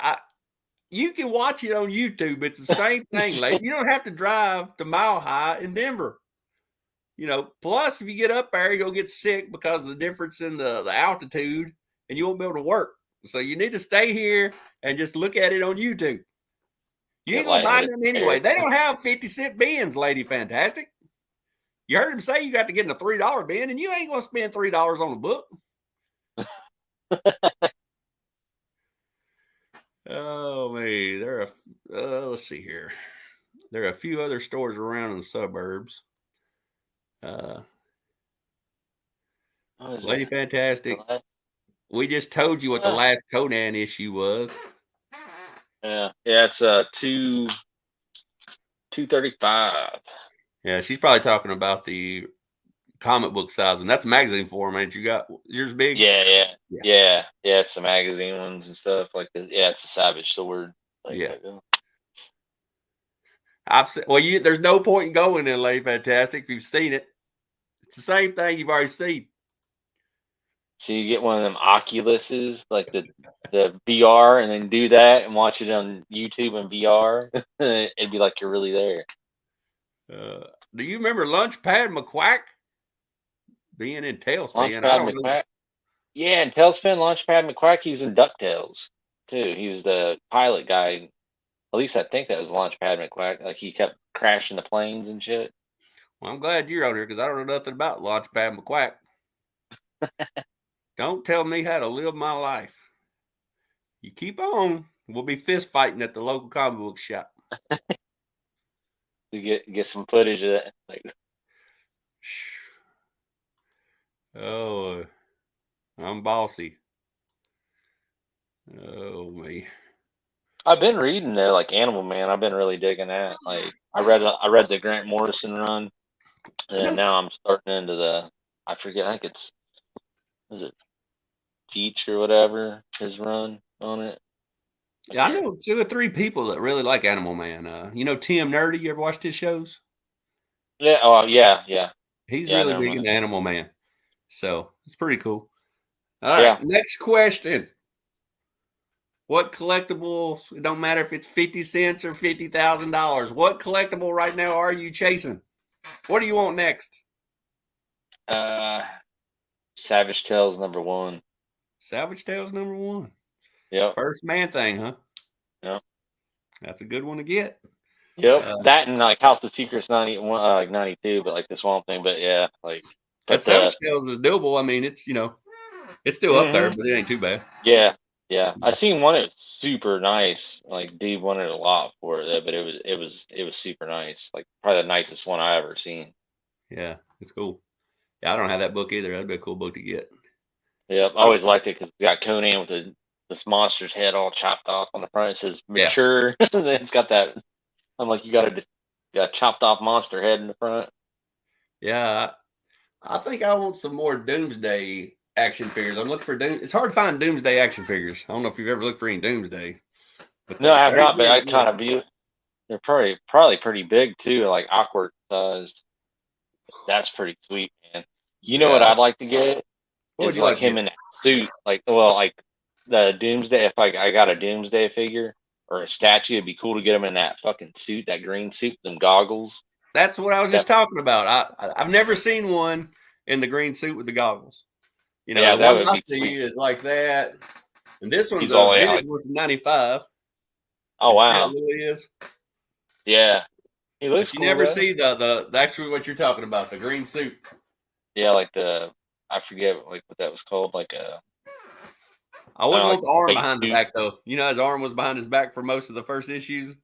You can watch it on YouTube. It's the same thing. Like you don't have to drive to Mile High in Denver. You know, plus if you get up there, you'll get sick because of the difference in the altitude and you won't be able to work. So you need to stay here and just look at it on YouTube. You ain't get gonna buy lightheaded them anyway. there. They don't have 50-cent bins, Lady Fantastic. You heard him say you got to get in a $3 bin, and you ain't gonna spend $3 on a book. Oh man, let's see here. There are a few other stores around in the suburbs. Lady Fantastic. We just told you what the last Conan issue was. Yeah, it's 235. Yeah, she's probably talking about the comic book size, and that's magazine form, ain't you? Got yours big? Yeah. It's the magazine ones and stuff like this. Yeah, it's a Savage Sword. Like Yeah. that. I've said, well, there's no point in going in Lady Fantastic if you've seen it. It's the same thing you've already seen. So you get one of them Oculuses, like the VR, and then do that and watch it on YouTube and VR. It'd be like you're really there. Do you remember Lunchpad McQuack being in Tailspin? Launchpad McQuack. Yeah, and Tailspin, Launchpad McQuack, he was in DuckTales too. He was the pilot guy. At least I think that was Launchpad McQuack. Like he kept crashing the planes and shit. Well, I'm glad you're on here because I don't know nothing about Launchpad McQuack. Don't tell me how to live my life. You keep on, we'll be fist fighting at the local comic book shop. To get some footage of that. Like, oh, I'm bossy. Oh me. I've been reading though, like Animal Man. I've been really digging that. Like I read the Grant Morrison run, and now I'm starting into the I forget. I think is it Peach or whatever his run on it. Yeah, I know 2 or 3 people that really like Animal Man. You know Tim Nerdy. You ever watched his shows? Yeah. Oh yeah. He's really big into Animal Man, so it's pretty cool. All right, next question. What collectibles, it don't matter if it's 50 cents or $50,000, what collectible right now are you chasing? What do you want next? Savage Tales #1. Savage Tales #1. Yeah. First Man Thing, huh? Yeah. That's a good one to get. Yep. That and like House of Secrets 91, like 92, but like the Swamp Thing. But yeah, like that Savage Tales is doable. I mean, it's it's still up there, but it ain't too bad. Yeah. I seen one. It was super nice. Like dude wanted a lot for it, but it was super nice. Like probably the nicest one I ever seen. Yeah, it's cool. Yeah, I don't have that book either. That'd be a cool book to get. Yep, I always liked it because it's got Conan with this monster's head all chopped off on the front. It says mature. Yeah. It's got that. I'm like, you got a chopped off monster head in the front. Yeah, I think I want some more Doomsday action figures. I'm looking for It's hard to find Doomsday action figures. I don't know if you've ever looked for any Doomsday. No, I have not, but I kind of view. They're probably pretty big too, like awkward sized. That's pretty sweet, man. You know what I'd like to get? Is like him in a suit, like the Doomsday. If I got a Doomsday figure or a statue, it'd be cool to get him in that fucking suit, that green suit, them goggles. That's what I was just talking about. I've never seen one in the green suit with the goggles. You know, the one I see is like that, and this one's a vintage one from '95. Oh wow! Really is. Yeah, he looks. But you never see the actually what you're talking about, the green suit. Yeah, like I forget like what that was called, like a. I wouldn't want the arm behind the back though. You know, his arm was behind his back for most of the first issues.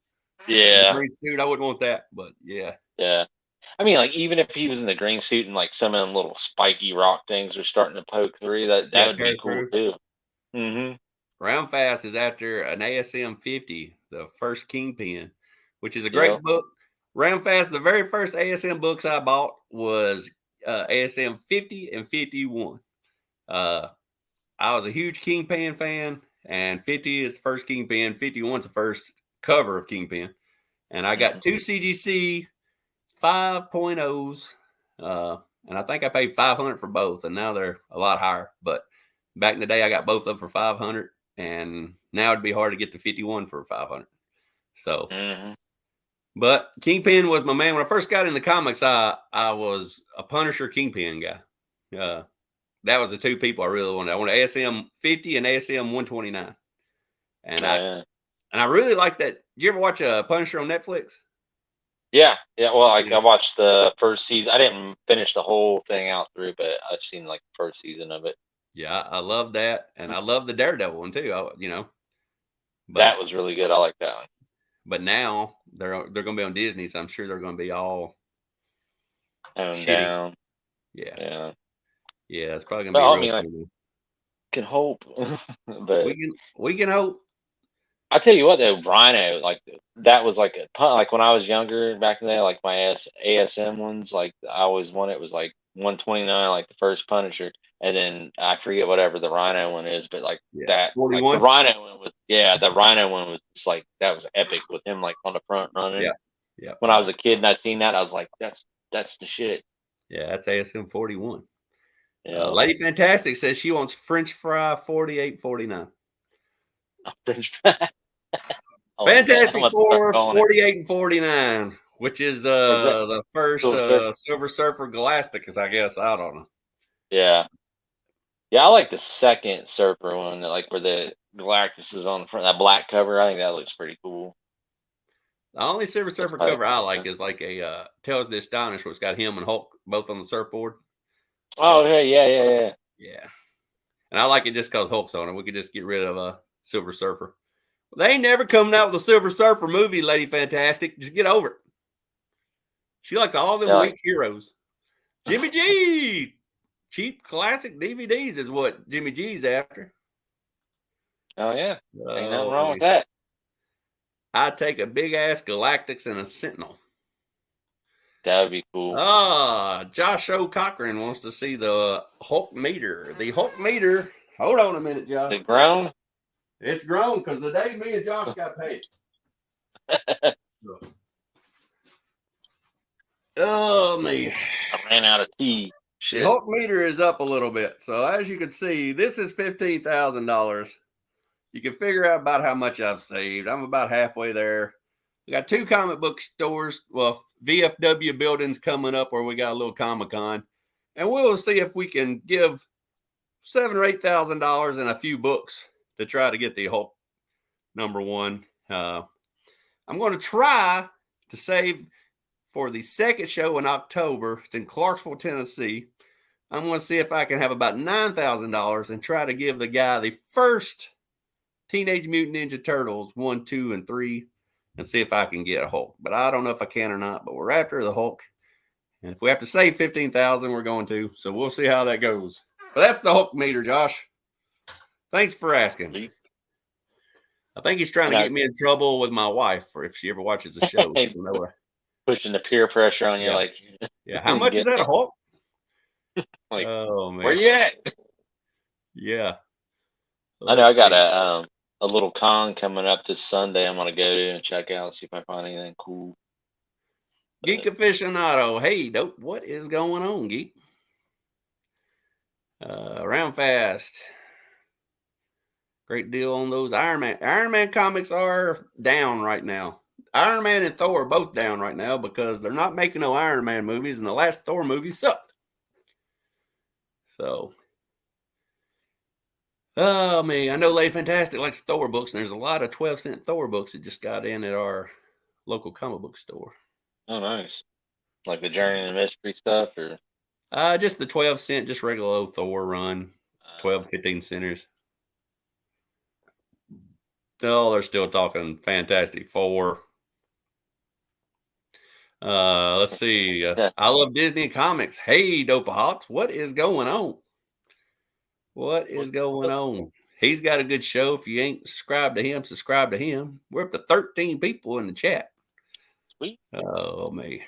Yeah, the green suit. I wouldn't want that, but yeah. Yeah, I mean, like even if he was in the green suit and like some of them little spiky rock things are starting to poke through, that would be cool too. Mm-hmm. Round Fast is after an ASM 50, the first Kingpin, which is a great book. Round Fast, the very first ASM books I bought was ASM 50 and 51. I was a huge Kingpin fan, and 50 is the first Kingpin. 51's the first cover of Kingpin. And I got two CGC 5.0s, and I think I paid $500 for both, and now they're a lot higher. But back in the day, I got both of them for $500, and now it'd be hard to get the 51 for $500. So, but Kingpin was my man. When I first got in the comics, I was a Punisher Kingpin guy. That was the two people I really wanted. I wanted ASM 50 and ASM 129, and I really like that. Did you ever watch Punisher on Netflix? Yeah. Well, I watched the first season. I didn't finish the whole thing out through, but I've seen like the first season of it. Yeah, I love that, and I love the Daredevil one too. But that was really good. I like that one. But now they're going to be on Disney, so I'm sure they're going to be all down. Yeah, it's probably going to be. I mean, can hope, but we can hope. I tell you what, though, Rhino, like that was like like when I was younger back in the day, like my ASM ones, like I always wanted it was like 129, like the first Punisher, and then I forget whatever the Rhino one is, but like that 41. Like the Rhino one was the Rhino one was just like that was epic with him like on the front running. Yeah. When I was a kid and I seen that, I was like, that's the shit. Yeah, that's ASM 41. Yeah. Lady Fantastic says she wants French fry 48.49. French fry. Fantastic Four 48 and 49, which is the first Silver Surfer Galacticus, I guess. I don't know. Yeah, I like the second Surfer one, like where the Galactus is on the front, that black cover. I think that looks pretty cool. The only Silver Surfer cover I like is like a Tales of the Astonished, where it's got him and Hulk both on the surfboard. Oh, yeah. Yeah. And I like it just because Hulk's on it. We could just get rid of a Silver Surfer. They ain't never coming out with a Silver Surfer movie, Lady Fantastic. Just get over it. She likes all them weak heroes. Jimmy G! Cheap classic DVDs is what Jimmy G's after. Oh, yeah. Ain't nothing wrong with that. I'd take a big-ass Galactus and a Sentinel. That would be cool. Josh O. Cochran wants to see the Hulk meter. The Hulk meter. Hold on a minute, Josh. It's grown? It's grown because the day me and Josh got paid. Oh, me. I ran out of tea. Shit. The Hulk meter is up a little bit. So as you can see, this is $15,000. You can figure out about how much I've saved. I'm about halfway there. We got 2 comic book stores. Well, VFW buildings coming up where we got a little Comic-Con. And we'll see if we can give $7,000 or $8,000 and a few books to try to get the Hulk #1. I'm going to try to save for the second show in October. It's in Clarksville, Tennessee. I'm going to see if I can have about $9,000 and try to give the guy the first Teenage Mutant Ninja Turtles 1, 2, and 3 and see if I can get a Hulk. But I don't know if I can or not, but we're after the Hulk. And if we have to save $15,000, we're going to. So we'll see how that goes. But that's the Hulk meter, Josh. Thanks for asking. I think he's trying to get me in trouble with my wife, or if she ever watches the show. She'll know pushing the peer pressure on you, yeah. How much is that a Hulk? Like, oh man, where you at? Yeah, I know. I got a little con coming up this Sunday. I'm gonna go to and check out, see if I find anything cool. Geek aficionado, hey, dope. What is going on, Geek? Round fast. Great deal on those Iron Man. Iron Man comics are down right now. Iron Man and Thor are both down right now because they're not making no Iron Man movies, and the last Thor movie sucked. So, oh man, I know Lady Fantastic likes Thor books, and there's a lot of 12-cent Thor books that just got in at our local comic book store. Oh, nice. Like the Journey and Mystery stuff, or just the 12-cent, just regular old Thor run, 12, 15 centers. Oh, they're still talking Fantastic Four. Let's see. I love Disney comics. Hey, Dopahawks, what is going on? What is going on? He's got a good show. If you ain't subscribed to him, subscribe to him. We're up to 13 people in the chat. Sweet. Oh, me.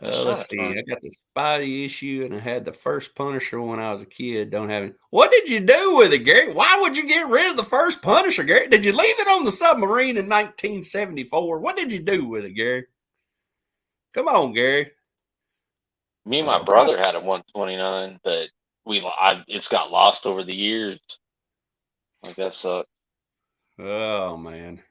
Let's see. I got the Spidey issue, and I had the first Punisher when I was a kid. Don't have it. What did you do with it, Gary? Why would you get rid of the first Punisher, Gary? Did you leave it on the submarine in 1974? What did you do with it, Gary? Come on, Gary. Me and my brother had a 129, but it's got lost over the years. Like that sucks. Oh man.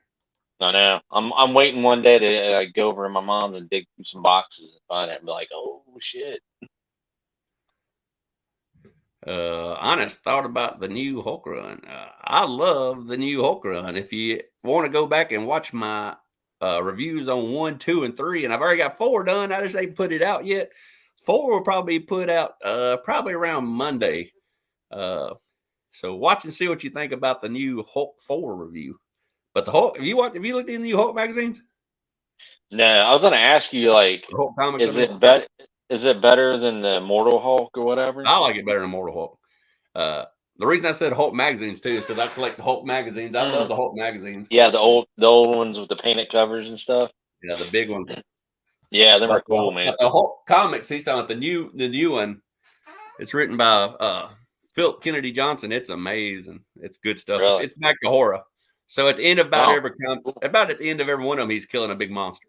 I know. I'm waiting one day to go over to my mom's and dig through some boxes and find it and be like, oh shit. Honest thought about the new Hulk run. I love the new Hulk run. If you want to go back and watch my reviews on 1, 2, and 3, and I've already got 4 done. I just ain't put it out yet. 4 will probably be put out probably around Monday. So watch and see what you think about the new Hulk 4 review. But the Hulk, have you looked in the new Hulk magazines? No, I was gonna ask you, like, Hulk comics, is it better than the Mortal Hulk or whatever? I like it better than Mortal Hulk. The reason I said Hulk magazines too is because I collect the Hulk magazines. I love the Hulk magazines. Yeah, the old ones with the painted covers and stuff. Yeah, the big ones. Yeah, them are cool, man. The Hulk comics, he's on the new one. It's written by Philip Kennedy Johnson. It's amazing. It's good stuff. Really? It's back to horror. So at the end of about at the end of every one of them, he's killing a big monster.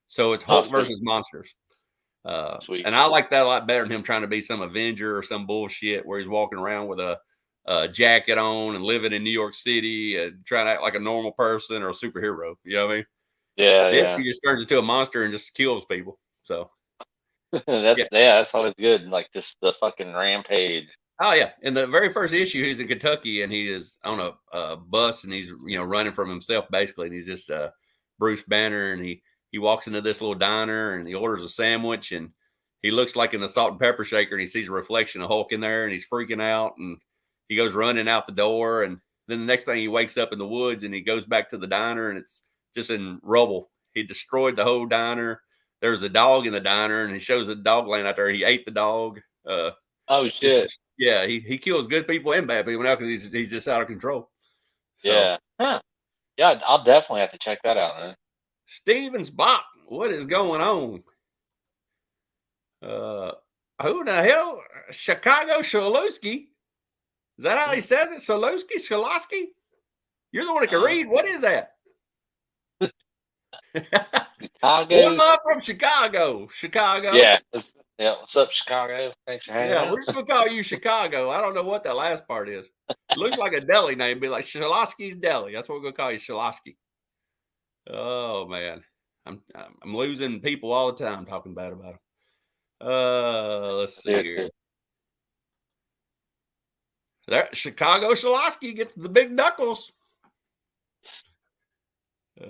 So it's Hulk versus monsters. Sweet. And I like that a lot better than him trying to be some Avenger or some bullshit where he's walking around with a jacket on and living in New York City and trying to act like a normal person or a superhero. You know what I mean? Yeah, He just turns into a monster and just kills people. So that's always good. Like just the fucking rampage. Oh yeah, in the very first issue, he's in Kentucky and he is on a bus and he's running from himself basically. And he's just Bruce Banner and he walks into this little diner and he orders a sandwich and he looks like in the salt and pepper shaker and he sees a reflection of Hulk in there and he's freaking out and he goes running out the door and then the next thing he wakes up in the woods and he goes back to the diner and it's just in rubble. He destroyed the whole diner. There was a dog in the diner and he shows the dog laying out there. He ate the dog. Oh shit! Yeah, he kills good people and bad people now because he's just out of control. So, yeah, yeah. I'll definitely have to check that out, man. Stevens Bach, what is going on? Who the hell? Chicago Shalowski? Is that how he says it? Shalowski? You're the one that can read. What is that? Chicago. One love from Chicago. Yeah. What's up, Chicago? Thanks for hanging out. Yeah, we're just gonna call you Chicago. I don't know what that last part is. It looks like a deli name. Be like Shalowski's Deli. That's what we're gonna call you, Shalowski. Oh man, I'm losing people all the time talking bad about him. Let's see here. There, Chicago Shalowski gets the big knuckles.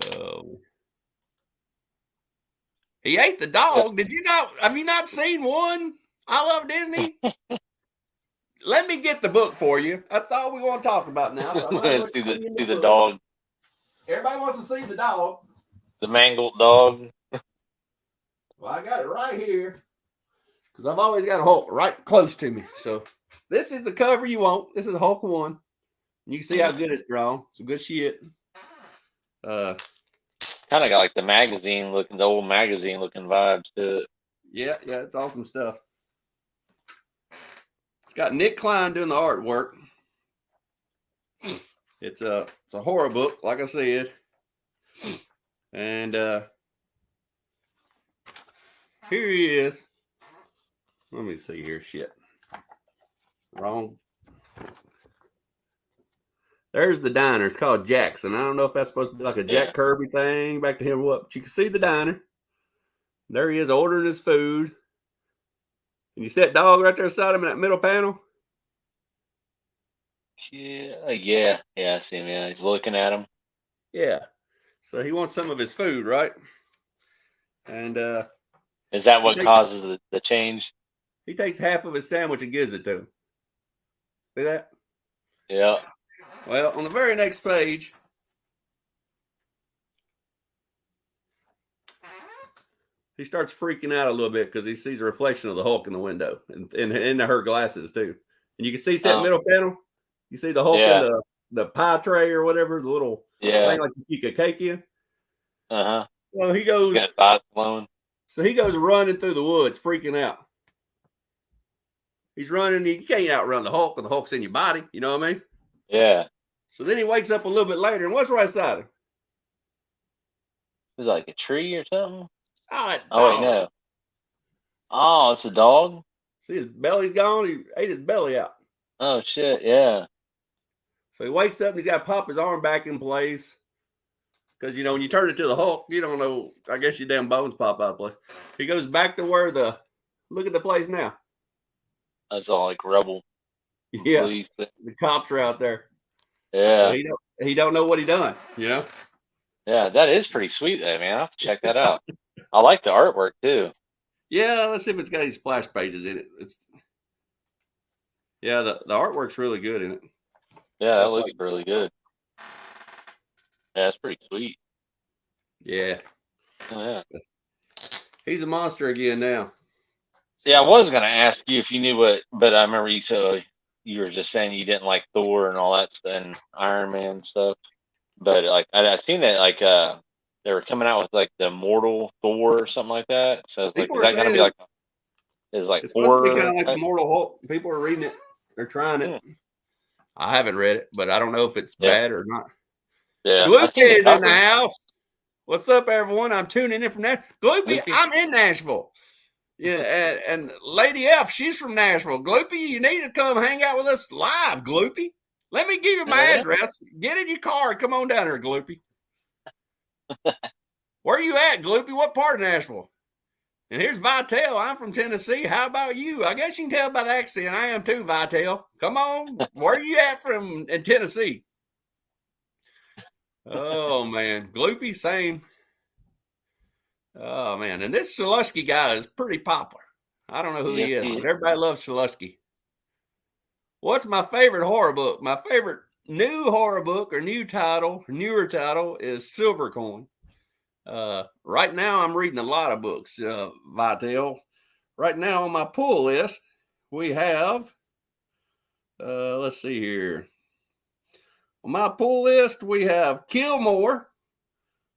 Oh. He ate the dog. Did you not? Have you not seen one? I Love Disney. Let me get the book for you. That's all we want to talk about now. So see the dog. Everybody wants to see the dog. The mangled dog. Well, I got it right here because I've always got a Hulk right close to me. So this is the cover you want. This is Hulk 1. You can see how good it's drawn. Some good shit. Kind of got like the old magazine looking vibes to it. Yeah, it's awesome stuff. It's got Nick Klein doing the artwork. It's a horror book, like I said. And here he is. Let me see here. Shit. Wrong. There's the diner. It's called Jackson. I don't know if that's supposed to be like a Jack Kirby thing back to him. What? But you can see the diner. There he is ordering his food. And you see that dog right there beside him in that middle panel? Yeah, I see him. Yeah, he's looking at him. Yeah. So he wants some of his food, right? And is that what causes the change? He takes half of his sandwich and gives it to him. See that? Yeah. Well, on the very next page, he starts freaking out a little bit because he sees a reflection of the Hulk in the window and in her glasses too. And you can see that middle panel. You see the Hulk in the pie tray or whatever, the little thing like you keep a cake in. Uh-huh. Well, he goes. Got eyes alone. So he goes running through the woods, freaking out. He's running. You can't outrun the Hulk, and the Hulk's in your body. You know what I mean? Yeah. So then he wakes up a little bit later, and what's right side of him? Is it like a tree or something? Oh, Wait, no. Oh, it's a dog? See, his belly's gone. He ate his belly out. Oh, shit, yeah. So he wakes up and he's got to pop his arm back in place. Because, you know, when you turn it to the Hulk, you don't know. I guess your damn bones pop out of place. He goes back to where look at the place now. That's all like rubble. Yeah. The cops are out there. Yeah. So he don't know what he done, you know? Yeah, that is pretty sweet, though, man. I'll have to check that out. I like the artwork, too. Yeah, let's see if it's got any splash pages in it. Yeah, the artwork's really good in it. Yeah, that looks really good. Yeah, it's pretty sweet. Yeah. Oh, yeah. He's a monster again now. Yeah, I was gonna ask you if you knew what, but I remember you said you were just saying you didn't like Thor and all that stuff and Iron Man stuff. But like I seen that like they were coming out with like the Immortal Thor or something like that. So it's like, is that gonna be like it's supposed to be kind of like the Immortal Hulk? People are reading it. They're trying it. I haven't read it, but I don't know if it's bad or not. Yeah. Gloopy is in the house. What's up, everyone? I'm tuning in from Nashville. Gloopy, I'm in Nashville. Yeah, and Lady F, she's from Nashville. Gloopy, you need to come hang out with us live, Gloopy. Let me give you my address. Get in your car and come on down here, Gloopy. Where are you at, Gloopy? What part of Nashville? And here's Vitel. I'm from Tennessee. How about you? I guess you can tell by the accent. I am too, Vitel. Come on. Where are you at in Tennessee? Oh, man. Gloopy, same. Oh, man. And this Shalusky guy is pretty popular. I don't know who he is, but everybody loves Shalusky. What's my favorite horror book? My favorite new horror book or newer title is Silvercoin. Right now, I'm reading a lot of books, Vitel. Right now on my pull list, we have, let's see here. On my pull list, we have Killmore.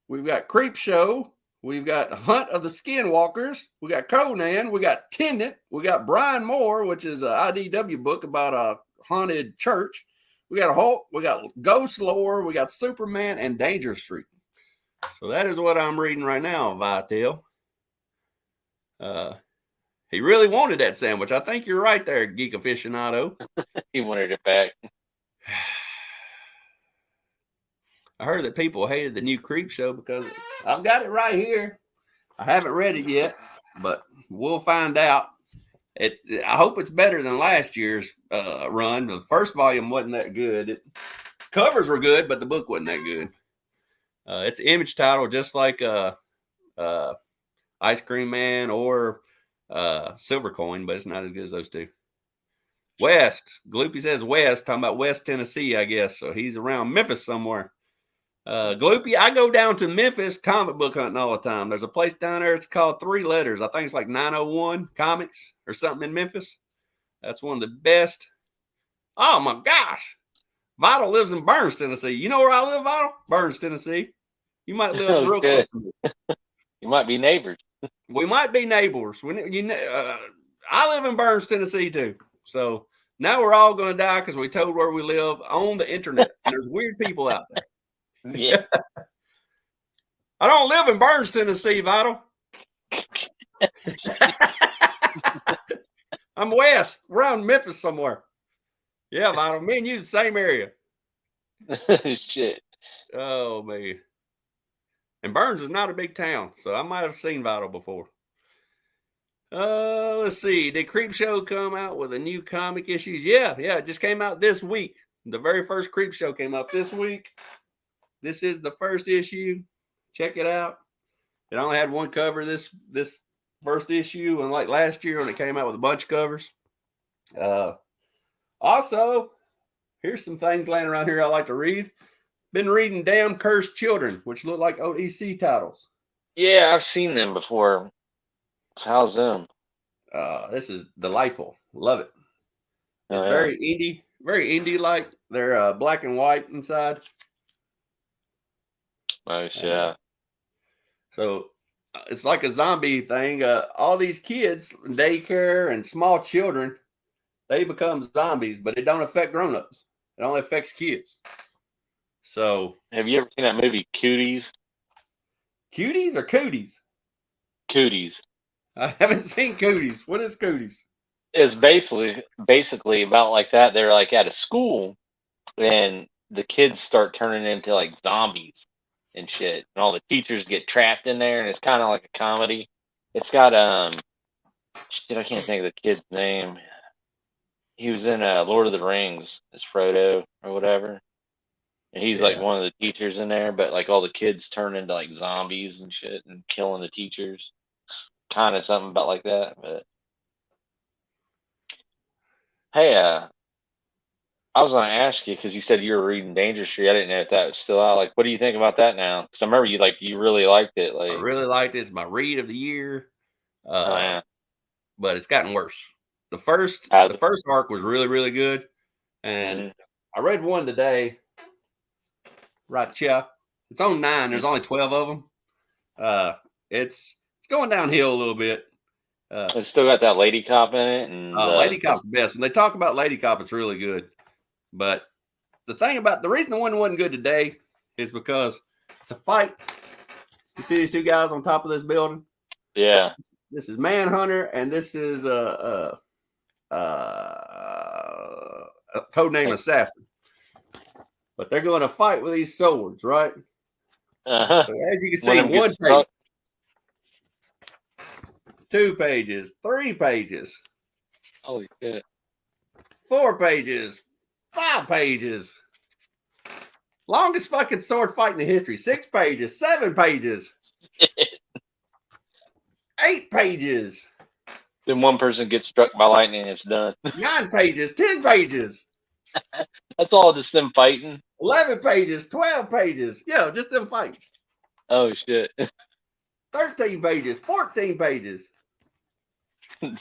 We've got Creepshow. We've got Hunt of the Skinwalkers. We got Conan. We got Tennant. We got Brian Moore, which is an IDW book about a haunted church. We got a Hulk. We got Ghost Lore. We got Superman and Danger Street. So that is what I'm reading right now, Vitel. He really wanted that sandwich. I think you're right there, Geek Aficionado. He wanted it back. I heard that people hated the new Creepshow because I've got it right here. I haven't read it yet, but we'll find out. I hope it's better than last year's run. The first volume wasn't that good. Covers were good, but the book wasn't that good. It's an image title, just like Ice Cream Man or Silvercoin, but it's not as good as those two. West. Gloopy says West, talking about West Tennessee, I guess. So he's around Memphis somewhere. Gloopy, I go down to Memphis comic book hunting all the time. There's a place down there. It's called 3 Letters. I think it's like 901 Comics or something in Memphis. That's one of the best. Oh my gosh. Vital lives in Burns, Tennessee. You know where I live, Vital? Burns, Tennessee. You might live real close to me. You might be neighbors. We might be neighbors. I live in Burns, Tennessee, too. So now we're all going to die because we told where we live on the internet. And there's weird people out there. Yeah. I don't live in Burns, Tennessee, Vital. I'm west, around Memphis somewhere. Yeah, Vital. Me and you the same area. Shit. Oh, man. And Burns is not a big town, so I might have seen Vital before. Let's see. Did Creepshow come out with a new comic issue? Yeah, it just came out this week. The very first Creepshow came out this week. This is the first issue. Check it out. It only had one cover this first issue, and like last year when it came out with a bunch of covers. Also, here's some things laying around here I like to read. Been reading Damn Cursed Children, which look like ODC titles. Yeah, I've seen them before. So how's them? This is delightful. Love it. It's very indie like. They're black and white inside. Nice, yeah. So it's like a zombie thing. All these kids, daycare and small children, they become zombies, but it don't affect grown-ups. It only affects kids. So, Have you ever seen that movie Cooties? cuties or cooties? Cooties. I haven't seen cooties. What is cooties? It's basically about like that. They're like at a school, and the kids start turning into like zombies and shit, and all the teachers get trapped in there, and it's kind of like a comedy. It's got shit, I can't think of the kid's name. He was in Lord of the Rings as Frodo or whatever. And he's like Yeah. one of the teachers in there, but like all the kids turn into like zombies and shit and killing the teachers. Kind of something about like that. But hey, I was gonna ask you because you said you were reading Danger Street. I didn't know if that was still out. Like, what do you think about that now? Because I remember you really liked it. I Like, really like this. My read of the year. oh yeah, But it's gotten worse. The first Has the it? first arc was really, really good. And Mhm. I read one today. Right, yeah. It's on 9. There's only 12 of them. It's going downhill a little bit. It's still got that lady cop in it, and Lady Cop's the best. When they talk about Lady Cop, it's really good. But the reason the one wasn't good today is because it's a fight. You see these two guys on top of this building? yeah, This is Manhunter, and this is codename like, Assassin. But they're going to fight with these swords, right? uh-huh. So as you can One see, of them gets 1 page, stuck. 2 pages, 3 pages, Holy shit! 4 pages, 5 pages. Longest fucking sword fight in the history. 6 pages, 7 pages, 8 pages, Then one person gets struck by lightning, and it's done. 9 pages, 10 pages, That's all just them fighting. 11 pages, 12 pages. Yeah, just them fighting. Oh shit! 13 pages, 14 pages,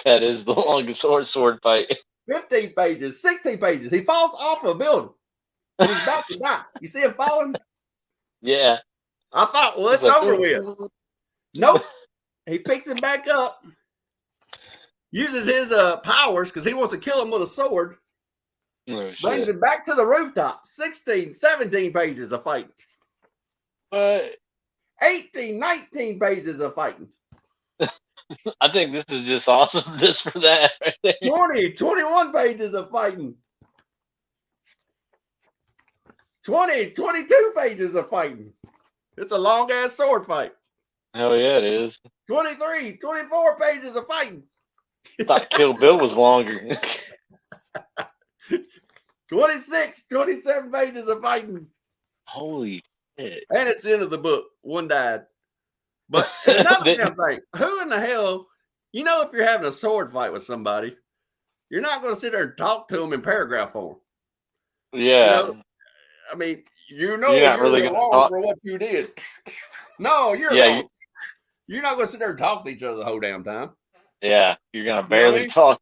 That is the longest sword fight. 15 pages, 16 pages. He falls off a building and he's about to die. You see him falling? Yeah. I thought, well, it's It's like, over with. Nope. He picks him back up, uses his powers because he wants to kill him with a sword, oh, brings shit. him back to the rooftop. 16, 17 pages of fighting. But 18, 19 pages of fighting. I think this is just awesome. This for that right there. 20, 21 pages of fighting. 20, 22 pages of fighting. It's a long ass sword fight. Hell yeah, it is. 23, 24 pages of fighting. I thought Kill Bill was longer. 26, 27 pages of fighting. Holy shit. And it's the end of the book. One died. But another damn thing. Who in the hell, if you're having a sword fight with somebody, you're not going to sit there and talk to them in paragraph form. Yeah. I mean, You're not really gonna wrong talk. for what you did. No, you're Yeah, wrong. You're not going to sit there and talk to each other the whole damn time. Yeah, you're gonna You know what I barely mean? talk.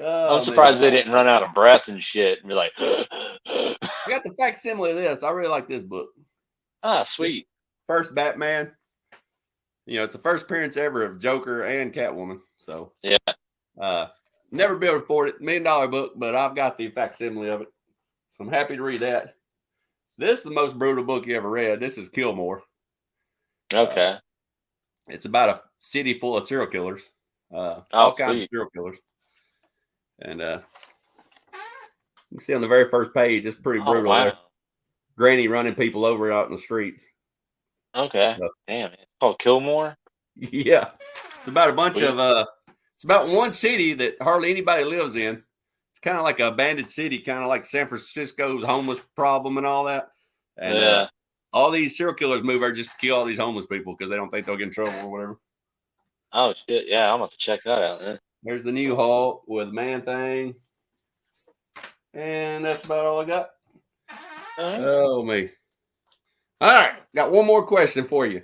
Oh, I'm surprised they didn't run out of breath and shit and be like, I got the facsimile of this. I really like this book. ah, sweet. First Batman. It's the first appearance ever of Joker and Catwoman. So Yeah. Never be able to afford it. $1 million book, but I've got the facsimile of it. So I'm happy to read that. This is the most brutal book you ever read. This is Killmore. Okay. It's about a city full of serial killers. Oh, All kinds of sweet. serial killers. And you can see on the very first page, it's pretty Oh, brutal. wow. There. Granny running people over out in the streets. Okay. So, Damn, it's called Killmore? yeah. It's about a bunch Sweet. of it's about one city that hardly anybody lives in. It's kind of like an abandoned city, kind of like San Francisco's homeless problem and all that. And Yeah. all these serial killers move there just to kill all these homeless people because they don't think they'll get in trouble or whatever. Oh, shit. Yeah, I'm going to have to check that out, man. There's the new Hulk with Man-Thing. And that's about all I got. All right. Oh, me. All right. Got one more question for you.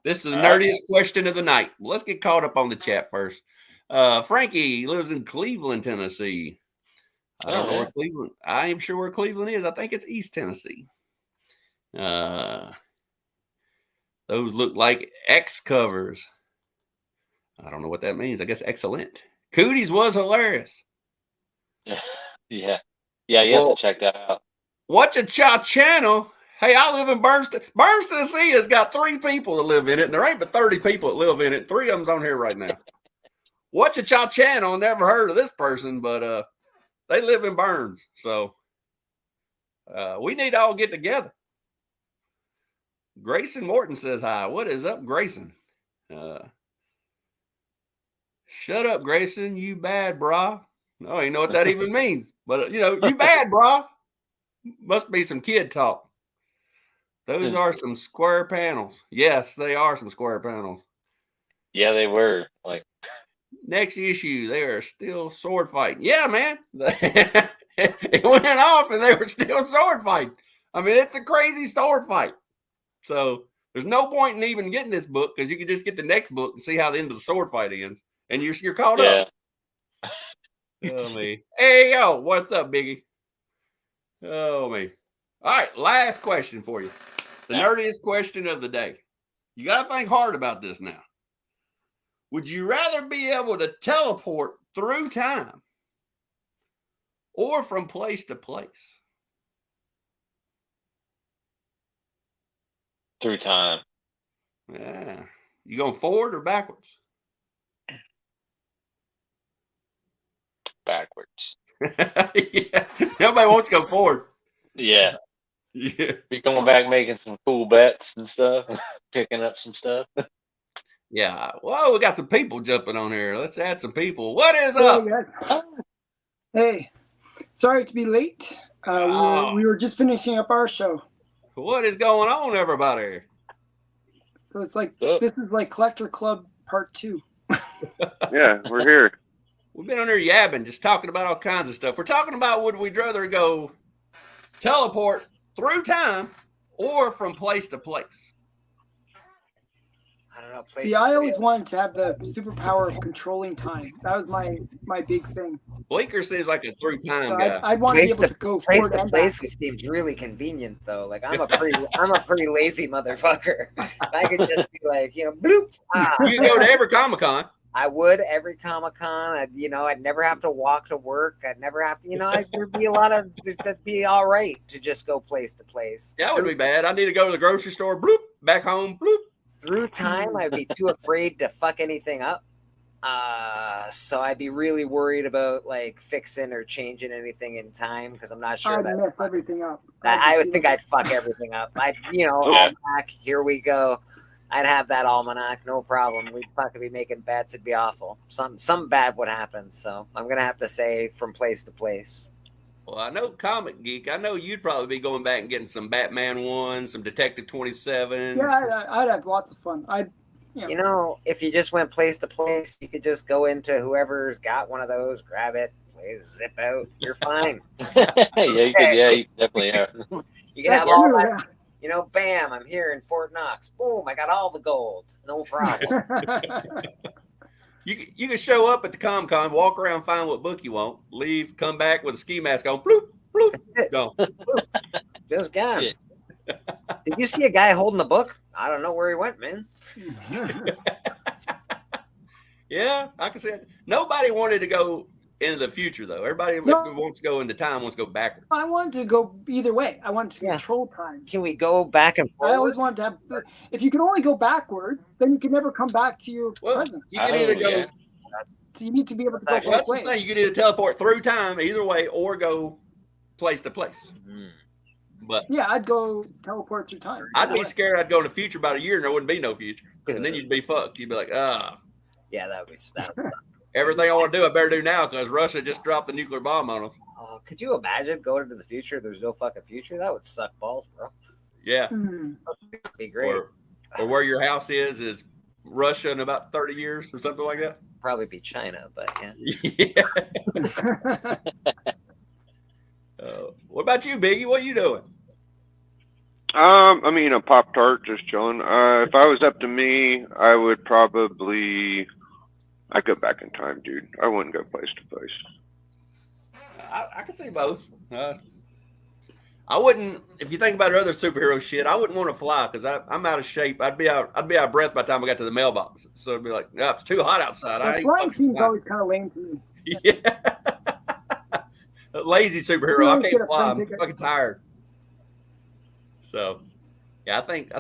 This is the All right. nerdiest question of the night. Well, let's get caught up on the chat first. Frankie lives in Cleveland, Tennessee. I don't know where Cleveland. I am sure where Cleveland is. I think it's East Tennessee. Those look like X covers. I don't know what that means. I guess excellent. Cooties was hilarious. Yeah. Yeah, you have to check that out. Watch a Chow channel. Hey, I live in Burns, Tennessee has got 3 people that live in it, and there ain't but 30 people that live in it. 3 of them's on here right now. Watch a Chow channel. Never heard of this person, but they live in Burns. So we need to all get together. Grayson Morton says hi. What is up, Grayson? Shut up, Grayson. You bad, brah. No, you know what that even means. But, you bad, brah. Must be some kid talk. Those are some square panels. Yes, they are some square panels. Yeah, they were. Like, next issue, they are still sword fighting. Yeah, man. It went off and they were still sword fighting. I mean, it's a crazy sword fight. So there's no point in even getting this book because you can just get the next book and see how the end of the sword fight ends. And you're caught up. Oh, me. Hey, yo, what's up, Biggie? Oh, me. All right, last question for you. The nerdiest question of the day. You got to think hard about this now. Would you rather be able to teleport through time or from place to place? Through time. Yeah. You going forward or backwards? Backwards. Yeah. Nobody wants to go forward. Yeah. Yeah. Be coming back making some cool bets and stuff, picking up some stuff. Yeah. Well, we got some people jumping on here. Let's add some people. What is up? Hey, sorry to be late. We were just finishing up our show. What is going on, everybody? So it's like this is like Collector Club Part 2. Yeah, we're here. We've been on here yabbing, just talking about all kinds of stuff. We're talking about would we rather go teleport through time or from place to place? I don't know. See, I always wanted to have the superpower of controlling time. That was my big thing. Bleeker seems like a through time So guy. I'd want to be able to go place forward to and place back. seems really convenient though. Like I'm a pretty lazy motherfucker. If I could just be like, bloop. You go to every Comic-Con. I would every Comic-Con. I'd never have to walk to work. I'd never have to, there'd be a lot of, that'd be all right to just go place to place. That would be bad. I need to go to the grocery store, bloop, back home, bloop. Through time, I'd be too afraid to fuck anything up. So I'd be really worried about like fixing or changing anything in time because I'm not sure I'd mess everything up. I would think I'd fuck everything up. Almanac, here we go. I'd have that almanac, no problem. We'd fucking be making bets. It'd be awful. Some bad would happen. So I'm gonna have to say from place to place. Well, I know Comic Geek. I know you'd probably be going back and getting some Batman 1, some Detective 27. Yeah, I'd have lots of fun. If you just went place to place, you could just go into whoever's got one of those, grab it, zip out. You're fine. You definitely are. You can have all that. Bam, I'm here in Fort Knox. Boom, I got all the gold. No problem. You can show up at the Comic-Con, walk around, find what book you want, leave, come back with a ski mask on, bloop, bloop, go. Just gone. Yeah. Did you see a guy holding the book? I don't know where he went, man. Yeah, I can see it. Nobody wanted to go into the future, though. Everybody wants to go into time, wants to go backwards. I wanted to go either way. I wanted to control time. Can we go back and forward? I always wanted to have. If you can only go backward, then you can never come back to your present. You can either go. So you need to be able to go both ways. You can either teleport through time either way, or go place to place. Mm. But yeah, I'd go teleport through time. I'd be scared. I'd go in the future about a year, and there wouldn't be no future, and then you'd be fucked. You'd be like, Yeah, that would suck. Everything I want to do, I better do now because Russia just dropped the nuclear bomb on us. Oh, could you imagine going into the future? There's no fucking future. That would suck balls, bro. Yeah, that'd be great. Or where your house is Russia in about 30 years or something like that. Probably be China, but yeah. What about you, Biggie? What are you doing? A Pop-Tart, just chilling. If I was up to me, I would probably. I'd go back in time, dude. I wouldn't go place to place. I can see both. I wouldn't. If you think about other superhero shit, I wouldn't want to fly because I'm out of shape. I'd be out of breath by the time I got to the mailbox. So it'd be like, no, it's too hot outside. I The ain't flying fucking seems flying. always kind of lame to me. Yeah. A lazy superhero. You I always get can't a fly. plane I'm ticket. fucking tired. So, yeah, I think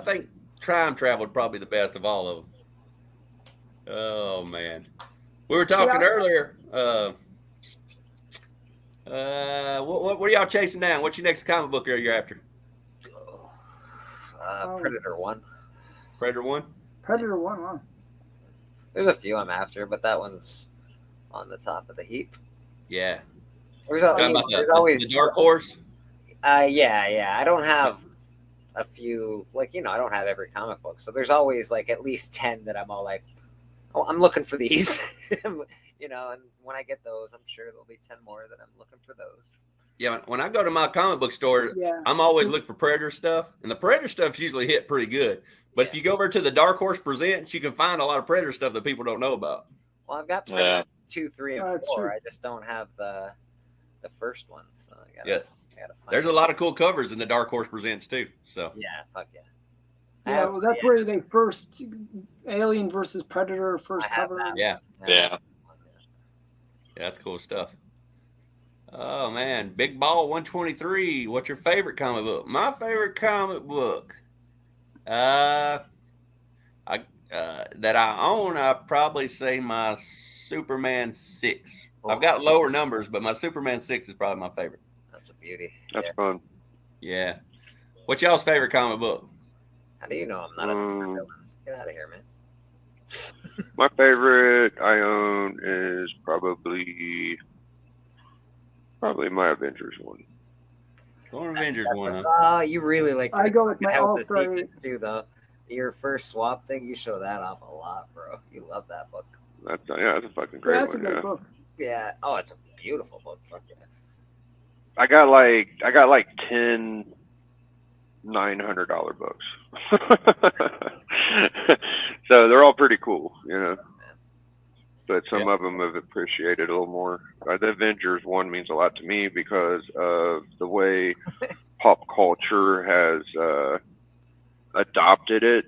time travel would probably be the best of all of them. Oh man, we were talking earlier. What are y'all chasing down? What's your next comic book you're after? Predator 1. Predator 1? Predator 1, huh? There's a few I'm after, but that one's on the top of the heap. Yeah. There's The always the Dark Horse? yeah. I don't have a few, like, I don't have every comic book. So there's always like at least 10 that I'm all like, oh, I'm looking for these. And when I get those, I'm sure there'll be 10 more that I'm looking for those. Yeah, when I go to my comic book store, I'm always looking for Predator stuff. And the Predator stuff's usually hit pretty good. But if you go over to the Dark Horse Presents, you can find a lot of Predator stuff that people don't know about. Well, I've got Predator 2, 3, and 4. True. I just don't have the first one. So I gotta find There's a lot of cool covers in the Dark Horse Presents too. So yeah, fuck yeah. Yeah, well, that's where they first Alien versus Predator first cover. Yeah. Yeah. That's cool stuff. Oh man, Big Ball 123. What's your favorite comic book? My favorite comic book, that I own, I probably say my Superman 6. I've got lower numbers, but my Superman 6 is probably my favorite. That's a beauty. That's fun. Yeah. What's y'all's favorite comic book? How do you know I'm not a super villain? Get out of here, man. My favorite I own is probably my Avengers one. Avengers one, huh? Oh, you really like. I go with my House of All-Star. Secrets too, though. Your first swap thing, you show that off a lot, bro. You love that book. That's a fucking great That's a one. good Yeah. book. Yeah. Oh, it's a beautiful book. Fuck yeah. I got like 10 $900 books. So they're all pretty cool, but some of them have appreciated a little more. The Avengers one means a lot to me because of the way pop culture has adopted it.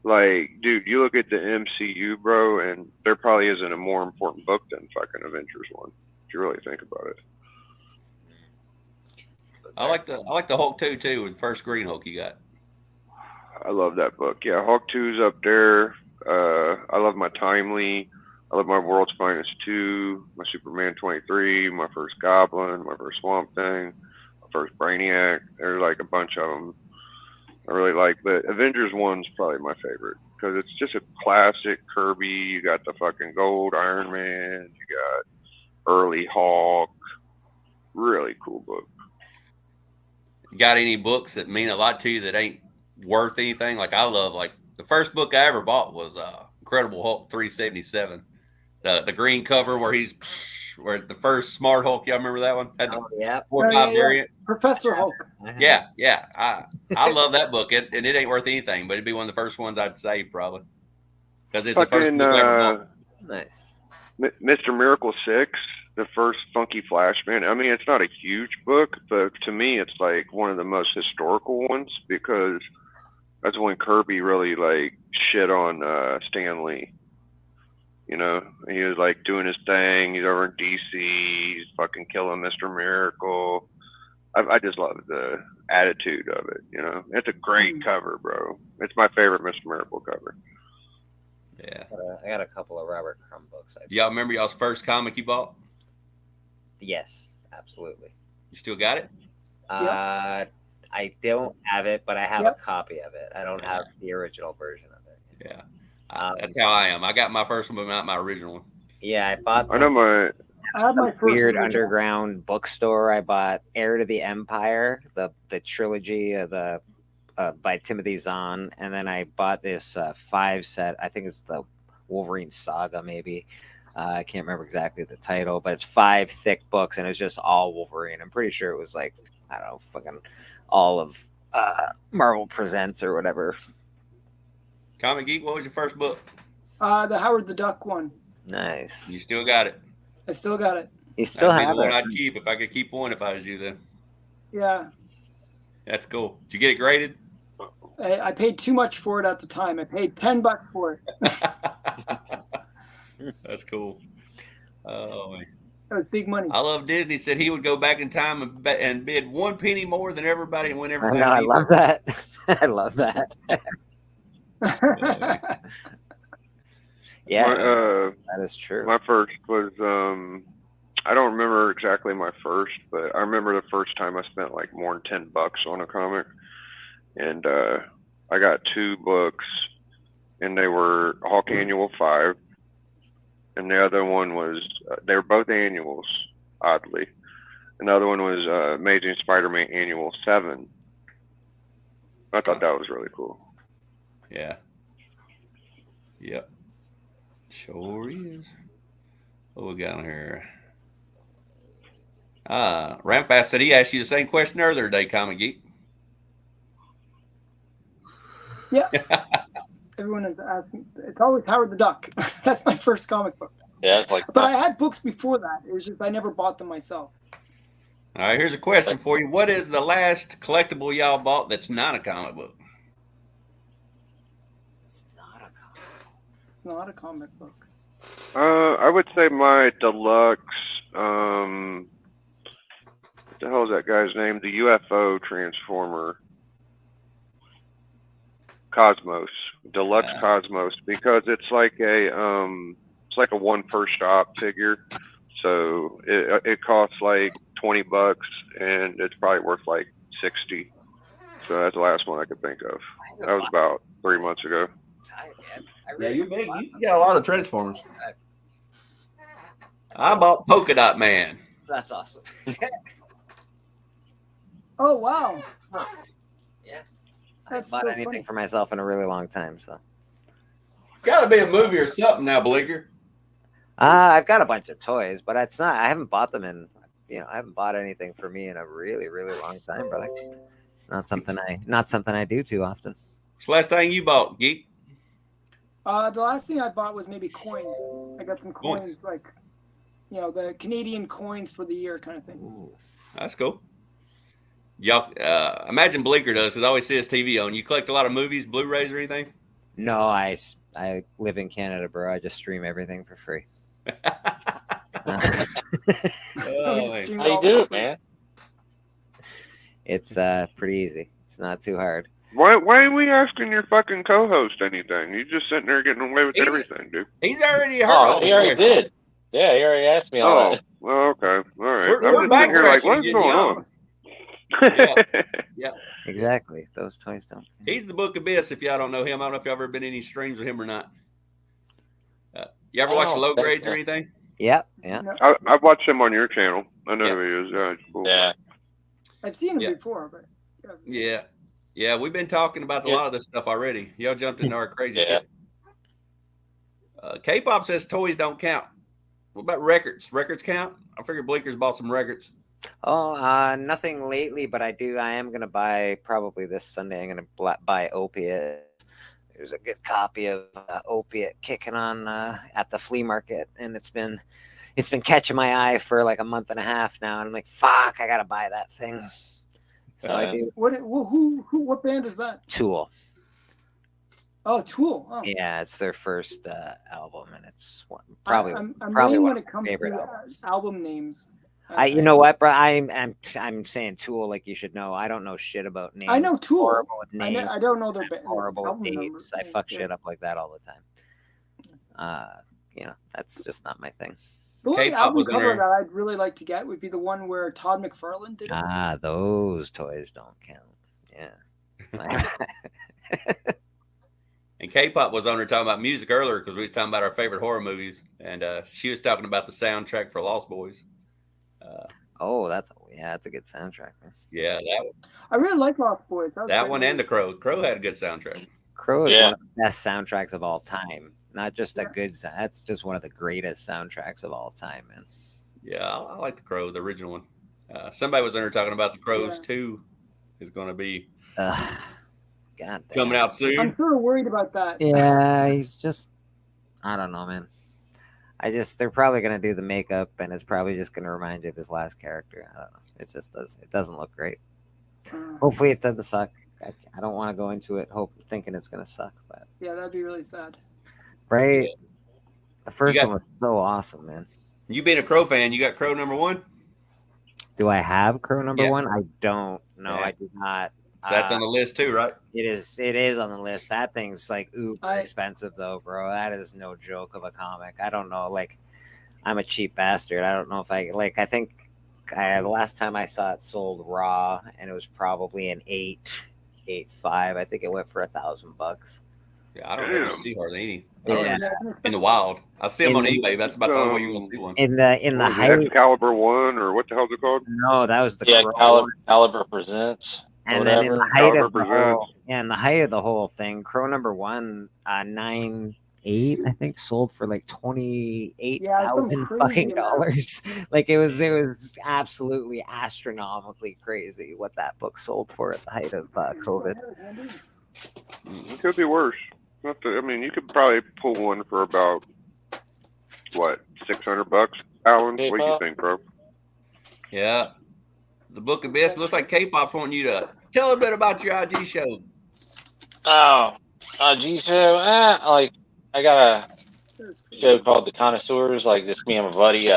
Like, dude, you look at the MCU, bro, and there probably isn't a more important book than fucking Avengers one, if you really think about it. I like the Hulk 2 too, with the first Green Hulk you got. I love that book. Yeah, Hulk 2's up there. I love my Timely. I love my World's Finest 2, my Superman 23, my first Goblin, my first Swamp Thing, my first Brainiac. There's like a bunch of them I really like. But Avengers 1's probably my favorite because it's just a classic Kirby. You got the fucking gold Iron Man. You got early Hulk. Really cool book. You got any books that mean a lot to you that ain't worth anything? Like I love, like the first book I ever bought was Incredible Hulk 377. The green cover where the first Smart Hulk, y'all remember that one? Had the 4-5 variant. Professor Hulk. Yeah. I love that book, and it ain't worth anything, but it'd be one of the first ones I'd save probably because it's fucking, the first book I ever bought. Nice. Mr. Miracle 6, the first Funky Flash, man. I mean, it's not a huge book, but to me, it's like one of the most historical ones because that's when Kirby really like shit on Stan Lee. He was like doing his thing. He's over in DC. He's fucking killing Mr. Miracle. I just love the attitude of it. It's a great cover, bro. It's my favorite Mr. Miracle cover. Yeah. I got a couple of Robert Crumb books. Y'all remember y'all's first comic you bought? Yes, absolutely. You still got it? I don't have it, but I have a copy of it. I don't have the original version of it. Yeah. That's how I am. I got my first one, but not my original one. Yeah, I bought. I know my weird underground bookstore. I bought Heir to the Empire, the trilogy of the by Timothy Zahn, and then I bought this 5-set. I think it's the Wolverine Saga, maybe. I can't remember exactly the title, but it's 5 thick books, and it's just all Wolverine. I'm pretty sure it was like, I don't know, fucking all of Marvel Presents or whatever. Comic Geek, what was your first book? The Howard the Duck one. Nice. You still got it? I still got it. You still That'd have be the it. one I'd keep if I could keep one if I was you then. Yeah. That's cool. Did you get it graded? I paid too much for it at the time. I paid $10 for it. That's cool. Oh, man. That was big money. I love Disney said he would go back in time and bid 1 penny more than everybody and win I everything. know. I love that. I love that. Yes, that is true. My first was I don't remember exactly my first, but I remember the first time I spent like more than $10 on a comic, and I got 2 books, and they were Hulk Annual 5, and the other one was they were both annuals, oddly. Another one was Amazing Spider-Man Annual 7. I thought that was really cool. Yeah. Yep. Sure is. What we got on here? Ramfast said he asked you the same question earlier today, Comic Geek. Yeah. Everyone is asking. It's always Howard the Duck. That's my first comic book. Yeah, it's like. But I had books before that. It was just I never bought them myself. All right, here's a question for you. What is the last collectible y'all bought that's not a comic book? It's not a comic. It's not a comic book. I would say my deluxe. What the hell is that guy's name? The UFO Transformer. Cosmos, Deluxe Cosmos, because it's like a 1 per shop figure, so it costs like $20 and it's probably worth like 60. So that's the last one I could think of. That was about 3 months ago. You're big. You got a lot of Transformers. I bought Polka Dot Man. That's awesome. Oh wow. Huh. Yeah. I That's haven't bought so anything funny. for myself in a really long time, so. It's got to be a movie or something now, Blinker. I've got a bunch of toys, but it's not. I haven't bought them in. I haven't bought anything for me in a really, really long time, brother. It's not something I do too often. What's the last thing you bought, Geek? The last thing I bought was maybe coins. I got some coins, like, the Canadian coins for the year kind of thing. Ooh, that's cool. Y'all, imagine Blinker does, because I always see his TV on. You collect a lot of movies, Blu-rays, or anything? No, I live in Canada, bro. I just stream everything for free. Oh, How you do it, man? It's pretty easy. It's not too hard. Why are we asking your fucking co-host anything? You're just sitting there getting away with everything, dude. He's already heard. Oh, he already did. Yeah, he already asked me all that. Well, okay, all right. We're I'm just sitting here like, backtracking, what's going on? Yeah. Exactly. Those toys don't. He's the Book Abyss. If y'all don't know him, I don't know if y'all ever been in any streams with him or not. You ever watch the low grades or anything? Yeah, yeah. I've watched him on your channel. I know who he is. Yeah, it's cool. Yeah. I've seen him before, but Yeah. We've been talking about a lot of this stuff already. Y'all jumped into our crazy shit. K-pop says toys don't count. What about records? Records count? I figured Blinker's bought some records. Oh, nothing lately, but I am gonna buy probably this Sunday. I'm gonna buy Opiate. There's a good copy of Opiate kicking on at the flea market, and it's been catching my eye for like a month and a half now. And I'm like, fuck, I gotta buy that thing. So I do. What band is that? Tool. Oh, Tool. Oh. Yeah, it's their first album, and it's I'm probably when one it of my comes favorite to albums. album names. You know what, bro? I'm saying Tool like you should know. I don't know shit about names. I know Tool. Horrible with names. I don't know their horrible with dates. numbers. I fuck shit up like that all the time. That's just not my thing. The only K-pop album was in cover there. that I'd really like to get would be the one where Todd McFarlane did it. Those toys don't count. Yeah. And K-pop was on her talking about music earlier because we was talking about our favorite horror movies, and she was talking about the soundtrack for Lost Boys. Oh, that's a good soundtrack. Man. Yeah, that one. I really like Lost Boys. That one and The Crow. Crow had a good soundtrack. Crow is one of the best soundtracks of all time. Not just a good sound. That's just one of the greatest soundtracks of all time, man. Yeah, I like The Crow, the original one. Somebody was in there talking about The Crows 2 is going to be God damn. coming out soon. I'm sort of worried about that. Yeah, he's just, I don't know, man. They're probably going to do the makeup, and it's probably just going to remind you of his last character. I don't know. It doesn't look great. Hopefully it doesn't suck. I don't want to go into it thinking it's gonna suck, but Yeah, that'd be really sad. right. The first got- one was so awesome, man. You being a Crow fan, you got Crow number 1. Do I have Crow number Yeah. 1? I don't. No, Yeah. I do not. So that's on the list too, right? It is on the list. That thing's like uber I- expensive though, bro. That is no joke of a comic. I don't know. Like, I'm a cheap bastard. I don't know if I think the last time I saw it sold raw, and it was probably an 8.5. I think it went for $1,000. Yeah, I don't ever Damn. see hardly any. Yeah. In the wild. I see them on In- eBay. That's about the only way you're gonna see one. In the What is it, height. Excalibur 1 or what the hell's it called? No, that was the Yeah, Crow. Caliber presents. And then in the whatever. height Caliber of the presents. whole, yeah, in the height of the whole thing, Crow number 1, 9.8, I think, sold for like $28,000 crazy fucking amount. dollars. Like it was absolutely astronomically crazy what that book sold for at the height of COVID. It could be worse. I mean, you could probably pull one for about what, $600, Alan? What do you think, bro? Yeah. The Book of Best looks like K-pop's wanting you to tell a bit about your IG show. Oh, G show. Like I got a show called The Connoisseurs. Like this, me and my buddy.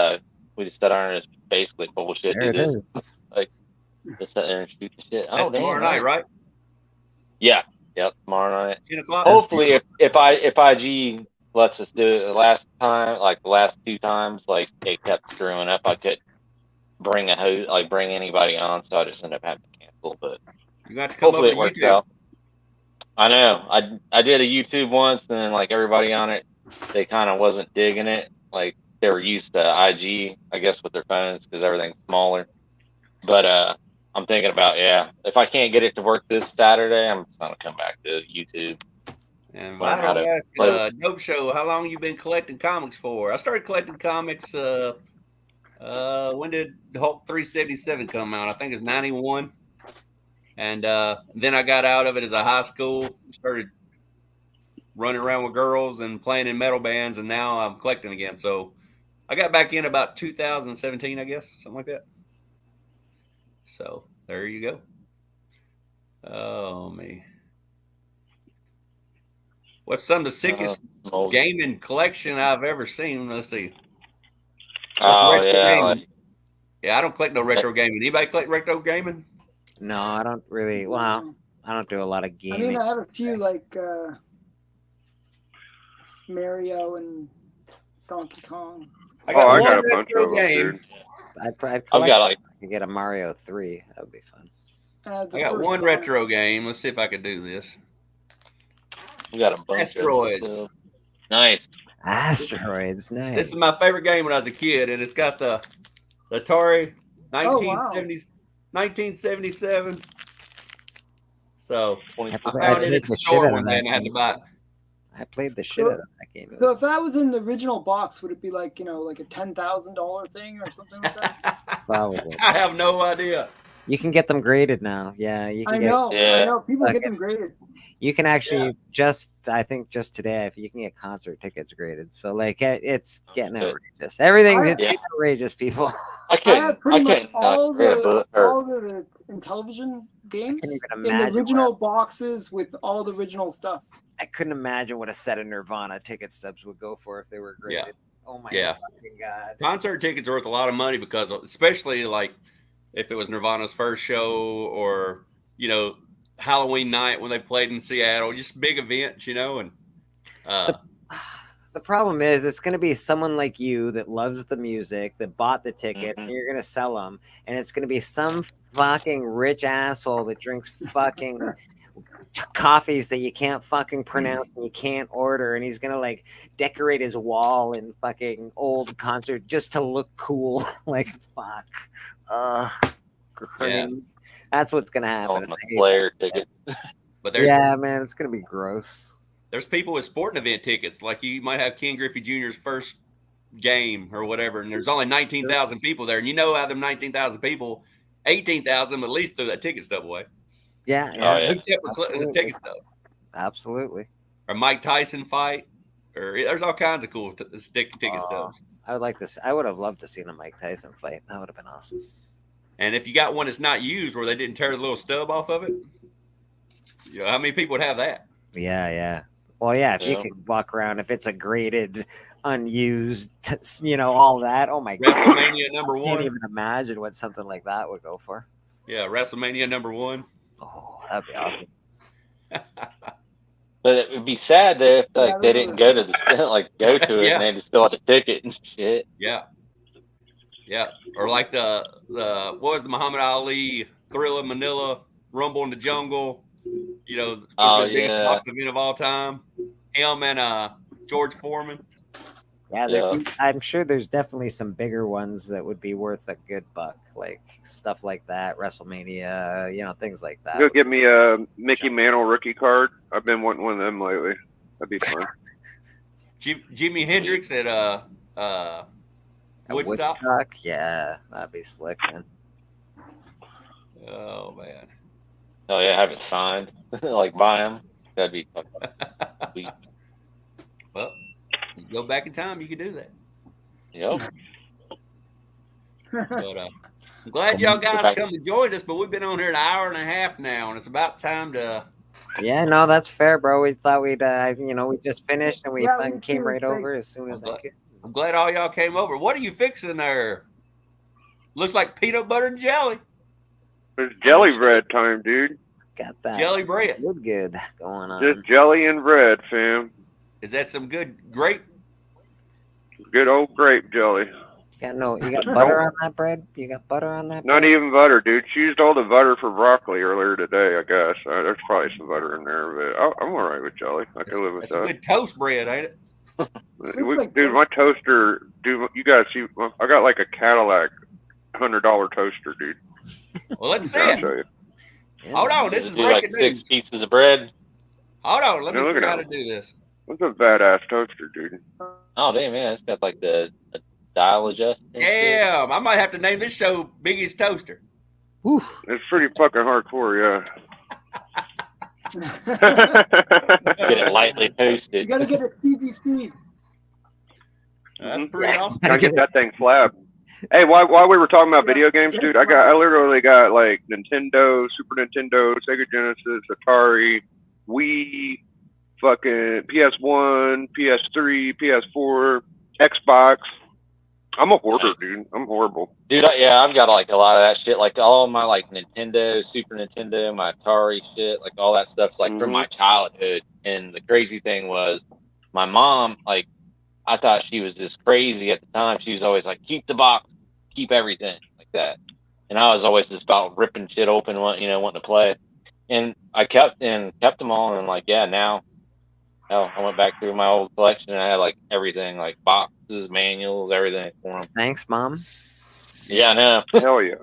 We just sat on and it's basically bullshit. There Do it this, is. just sit there and shoot the shit. That's tomorrow night, right? Yeah. Yep. Tomorrow night. 10 o'clock. Hopefully, if IG lets us do it, the last 2 times, like they kept screwing up. I couldn't bring bring anybody on, so I just ended up having to cancel. But You got to come hopefully over it to works YouTube. out. I know. I did a YouTube once, and then like everybody on it, they kind of wasn't digging it. Like they were used to IG, I guess, with their phones because everything's smaller. But I'm thinking about if I can't get it to work this Saturday, I'm just gonna come back to YouTube. And Learn how I to asked play. Dope Show, how long you been collecting comics for? I started collecting comics. When did Hulk 377 come out? I think it's 91. And then I got out of it as a high school, started running around with girls and playing in metal bands, and now I'm collecting again. So I got back in about 2017, I guess, something like that. So there you go. Oh, me. What's some of the sickest Old- gaming collection I've ever seen? Let's see. Oh retro yeah, gaming? like, Yeah, I don't collect no retro gaming. Anybody collect retro gaming? No, I don't really. Well, I don't do a lot of I gaming. mean, I have a few like Mario and Donkey Kong. I Oh, I one got a bunch retro of them, dude. I'd I've collect got like if I could get a Mario 3. That would be fun. The I got first one retro game. Let's see if I can do this. we got a bunch Asteroids. of stuff. Nice. Asteroids, nice. This is my favorite game when I was a kid, and it's got the Atari 1970s, 1977. So I I found it played at the the shit store out one of day, that and I had to game. buy it. I played the shit out of that game. So if that was in the original box, would it be like like a $10,000 thing or something like that? Probably. I have no idea. You can get them graded now. Yeah, you can I get. know. Yeah. I know. People get them It's- graded. You can actually I think just today, if you can get concert tickets graded. So like, it's getting Good. outrageous. Everything's it's Yeah. getting outrageous, people. I I have pretty much couldn't all grab the it, or- all the Intellivision games even in the imagine original boxes with all the original stuff. I couldn't imagine what a set of Nirvana ticket stubs would go for if they were Yeah. graded. Oh my Yeah. fucking god! Concert tickets are worth a lot of money because, especially like if it was Nirvana's first show or Halloween night when they played in Seattle, just big events, and The problem is, it's going to be someone like you that loves the music, that bought the tickets, Mhm. and you're going to sell them. And it's going to be some fucking rich asshole that drinks fucking coffees that you can't fucking pronounce and you can't order. And he's going to like decorate his wall in fucking old concert just to look cool. Like, fuck. Cringe. That's what's going to happen. on my I hate player ticket. but that. there's Yeah, man, it's going to be gross. there's people with sporting event tickets. Like you might have Ken Griffey Jr.'s first game or whatever, and there's only 19,000 people there, and out of them 19,000 people, 18,000 at least threw that ticket stub away. Yeah, Oh, yeah. Who kept the Absolutely. ticket stub? Absolutely. Or Mike Tyson fight, or there's all kinds of cool ticket Aw. stubs. I would like to. I would have loved to see a Mike Tyson fight. That would have been awesome. And if you got one that's not used where they didn't tear the little stub off of it, you know, how many people would have that? Yeah. Well, yeah, if you Yeah. could walk around, if it's a graded, unused, you know, all that. Oh my god, WrestleMania number I can't one. even imagine what something like that would go for. Yeah, WrestleMania number one. Oh, that'd be awesome. But it would be sad that if like Yeah, they didn't go to the go to it Yeah. and they just still had the ticket and shit. Yeah. Or like the what was the Muhammad Ali Thrilla Manila Rumble in the Jungle? You know, the biggest box event of all time. Him and George Foreman. Yeah, I'm sure there's definitely some bigger ones that would be worth a good buck, like stuff like that, WrestleMania, you know, things like that. Go get me a Mickey Mantle rookie card. I've been wanting one of them lately. That'd be fun. Jimi Hendrix at Woodstock. Yeah, that'd be slick, man. Oh man. Oh yeah, have it signed. Like buy them. That'd be fucking sweet. Well, you go back in time, you could do that. Yep. But I'm glad y'all guys come and joined us, but we've been on here an hour and a half now, and it's about time to. Yeah, no, that's fair, bro. We thought we'd, you know, we just finished and we Yeah, fucking me came too. right over as soon as I could. I'm glad all y'all came over. What are you fixing there? Looks like peanut butter and jelly. It's jelly bread time, dude. Got that Jelly bread. good going on. Just jelly and bread, fam. Is that some good grape? Good old grape jelly. You got butter on that bread? You got butter on that Not bread? even butter, dude. She used all the butter for broccoli earlier today, I guess. There's probably some butter in there, but I'm all right with jelly. I can live with That's some that. good toast bread, ain't it? Dude, my toaster, dude, you guys see, I got like a Cadillac $100 toaster, dude. Well, let's see I'll it. show you. Yeah. Hold on, this Just is do like breaking 6 news. pieces of bread. Hold on, let me Yeah, look figure at out how to that. do this. That's a badass toaster, dude. Oh damn, man, it's got like the dial adjust. and shit. Damn, I might have to name this show Biggie's Toaster. Whew. It's pretty fucking hardcore, Get it yeah. lightly You toasted. gotta get a CBC. That's Mhm. pretty awesome. Gotta get that thing flabbed. Hey, while we were talking about video games, dude, I literally got like Nintendo, Super Nintendo, Sega Genesis, Atari, Wii, fucking PS1, PS3, PS4, Xbox. I'm a hoarder, dude. I'm horrible. Dude, I've got like a lot of that shit. Like all my like Nintendo, Super Nintendo, my Atari shit, like all that stuff's like from my childhood. And the crazy thing was, my mom, like, I thought she was just crazy at the time. She was always like, keep the box, keep everything like that. And I was always just about ripping shit open, wanting to play. And I kept them all. And like, yeah, now, I went back through my old collection and I had like everything, like boxes, manuals, everything for them. Thanks, Mom. Yeah, I know. Hell yeah.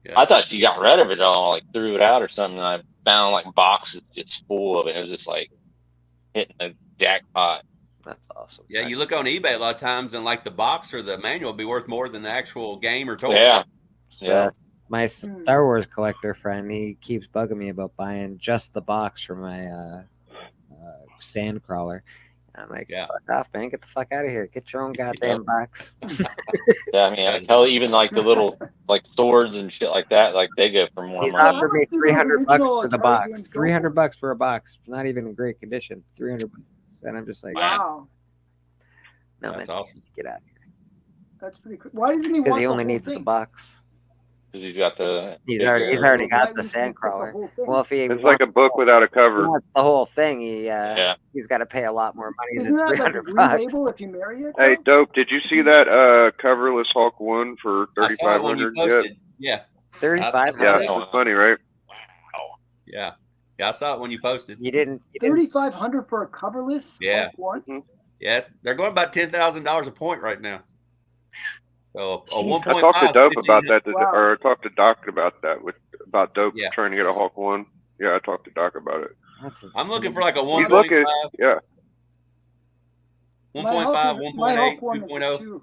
Yeah. I thought she got rid of it all, like threw it out or something. And I found like boxes just full of it. It was just like hitting the jackpot. That's awesome. Yeah, you look on eBay a lot of times, and like the box or the manual will be worth more than the actual game or toy. Yeah. Yeah. My Star Wars collector friend, he keeps bugging me about buying just the box for my Sandcrawler. I'm like, Yeah. fuck off, man. Get the fuck out of here. Get your own goddamn box. Yeah, I mean, like, hell, even like the little like swords and shit like that, like they go for more He's money. offered me How much do the $300 original for the Atari box. games go $300 for a box. Not even in great condition. $300. And I'm just like, Wow, no, That's man, awesome. get out of here. that's pretty cool. Why doesn't he? Because want he the only whole needs the thing? box. Because he's got the. He's big already area. got the Why doesn't he want the Sandcrawler. whole thing? Well, if he It's like a book without a cover. wants the whole thing, Yeah. he's got to pay a lot more money Isn't than that like a $300. green label if you marry it? Hey, though? Dope, did you see that coverless Hulk 1 for I saw it when you 3,500 yet? posted. Yeah, 35 Yeah, Yeah. it's funny, right? yeah, I saw it when you posted. You didn't 3,500 for a coverless. Yeah. Hulk one? Yeah, they're going about $10,000 a point right now. So a Jeez. I 1.5 talked to Dope 15 about that, Wow. or I talked to Doc about that, about Dope Yeah. trying to get a Hulk 1. Yeah, I talked to Doc about it. That's I'm looking insane. for like a He's 1.5, looking, yeah. 1.5, My Hulk 1.8, one is 2.0. 2.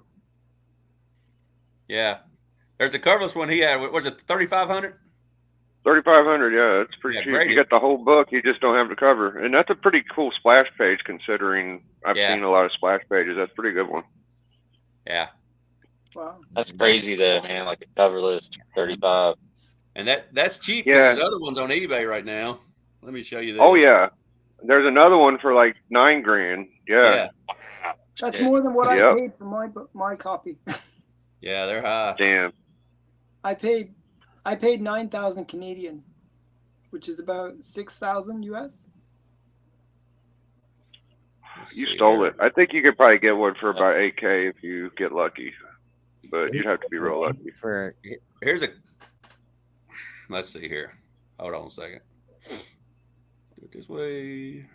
Yeah, there's a coverless one he had. What was it, 3,500? 3,500, yeah, it's pretty Yeah, cheap. graded. You get the whole book, you just don't have the cover. And that's a pretty cool splash page considering I've Yeah. seen a lot of splash pages. That's a pretty good one. Yeah, Wow. That's crazy though, man. Like a coverless 35. And that's cheap. Yeah. There's other ones on eBay right now. Let me show you this. Oh yeah, there's another one for like $9,000. Yeah. That's Yeah. more than what Yep. I paid for my copy. Yeah, they're high. Damn. I paid 9,000 Canadian, which is about 6,000 US. Let's You see stole here. it. I think you could probably get one for about $8,000 if you get lucky, but you'd have to be real lucky. For Here's a. Let's see here. Hold on a second. Do it this way.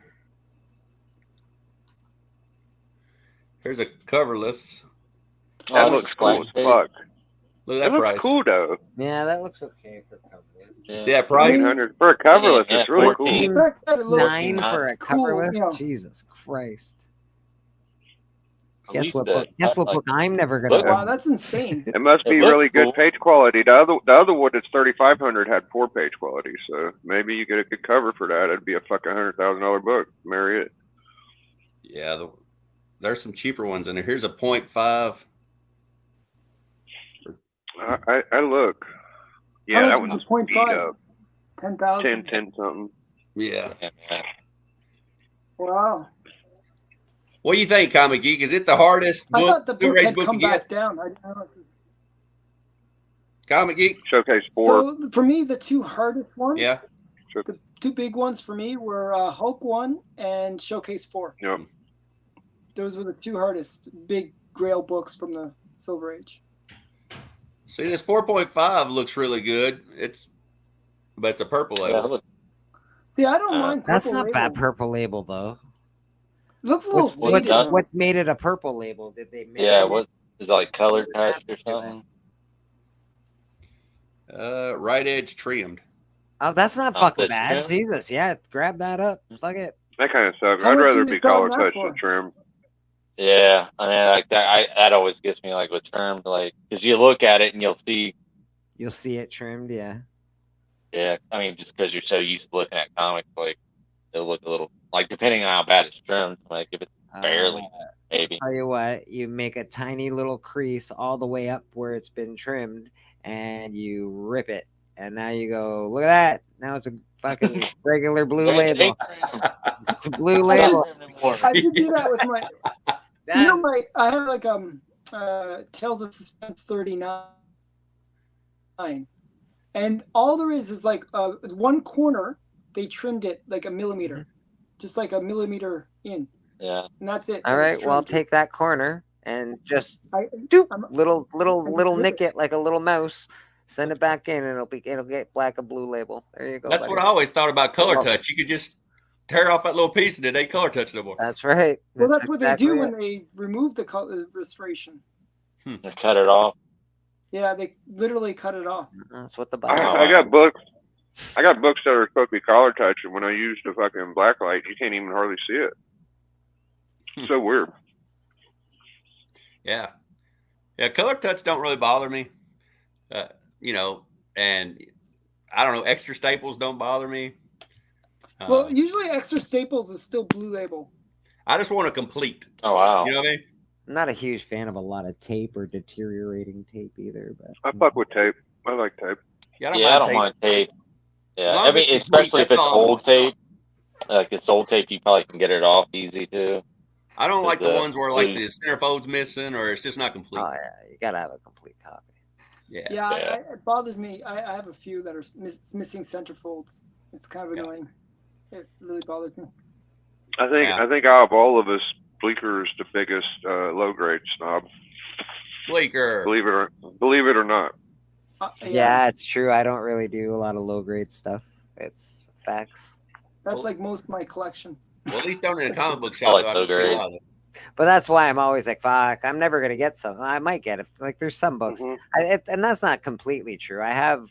Here's a coverless. Oh, That that's looks cool as splash page. fuck. Look at That that looks price. cool though. yeah, that looks okay for coverless. Yeah. See that price? 800 for a coverless. Yeah, It's really 14. cool. The fact that it looks 9 for a cool, coverless. you know. Jesus Christ! At Guess least what? the- Book, guess what like- book I'm never gonna. Look. Wow, own. that's insane. It must It be looks really good cool. page quality. The other one that's 3,500 had poor page quality, so maybe you get a good cover for that. It'd be a fucking $100,000 book. Marry it. Yeah, there's some cheaper ones in there. Here's a 0.5. I look. Yeah, How much that is one's the 0.5? beat up. 10,000. 10 something. Yeah. Yeah, man. Wow. What do you think, Comic Geek? Is it the hardest I book, thought the book Blu-ray had book come you back get? down. I don't know. Comic Geek? Showcase 4. So for me, the two hardest ones, Yeah. the two big ones for me were Hulk 1 and Showcase 4. Yep. Those were the two hardest big Grail books from the Silver Age. See, this 4.5 looks really good. But it's a purple Yeah, label. look. See, I don't mind purple That's not label. bad purple label though. It looks a little What's faded. what's, that? now. what's made it a purple label? Did they? Make Yeah, it? what is it, like color touched or something? Right edge trimmed. Oh, that's not Oh, fucking this bad. trim? Jesus, yeah, grab that up. Fuck it. That kind of sucks. How I'd much rather you be selling color that touched for? than trim. Yeah, I mean, like that. That always gets me like with terms, like because you look at it and you'll see. You'll see it trimmed. Yeah. Yeah, I mean, just because you're so used to looking at comics, like it'll look a little like depending on how bad it's trimmed. Like if it's barely, maybe. Tell you what, you make a tiny little crease all the way up where it's been trimmed, and you rip it, and now you go, look at that. Now it's a fucking regular blue label. It's a blue label. I did do that with my. You know, I had like Tales of Suspense 39, and all there is like one corner. They trimmed it like a millimeter, just like a millimeter in, Yeah. and that's it. All It was right, well, trimmed. take that corner and just I, doop, I'm- little rip nick it. it like a little mouse. Send it back in, and it'll get black a blue label. There you go. That's buddy. what I always thought about color Oh. touch. You could just tear off that little piece and it ain't color touch no more. That's right. Well, that's what exactly they do it. when they remove the restoration. They cut it off. Yeah, they literally cut it off. That's what the I Bible. got books. I got books that are supposed to be color touched, and when I use the fucking blacklight, you can't even hardly see it. So weird. Yeah. Yeah, color touch don't really bother me. You know, and I don't know, extra staples don't bother me. Well, usually extra staples is still blue label. I just want a complete. Oh wow. You know what I mean? I'm not a huge fan of a lot of tape or deteriorating tape either, but I fuck with tape. I like tape. Yeah, Yeah, I don't tape. mind tape. As Yeah, long I as mean, it's complete, especially if that's it's all. old tape. Like it's old tape, you probably can get it off easy too. I don't like the The ones where like blue. the centerfold's missing or it's just not complete. oh yeah, you gotta have a complete copy. Yeah. Yeah, Yeah. it bothers me. I have a few that are missing centerfolds. It's kind of Yeah. annoying. It really bothers me. I think Yeah. I think out of all of us, Bleecker is the biggest low grade snob. Bleecker. Believe it or not. Yeah, it's true. I don't really do a lot of low grade stuff. It's facts. That's like most of my collection. Well, at least down in a comic book shop, like though, I low can see a grade. lot of it. But that's why I'm always like, fuck, I'm never gonna get some. I might get it. Like there's some books, Mhm. and that's not completely true. I have,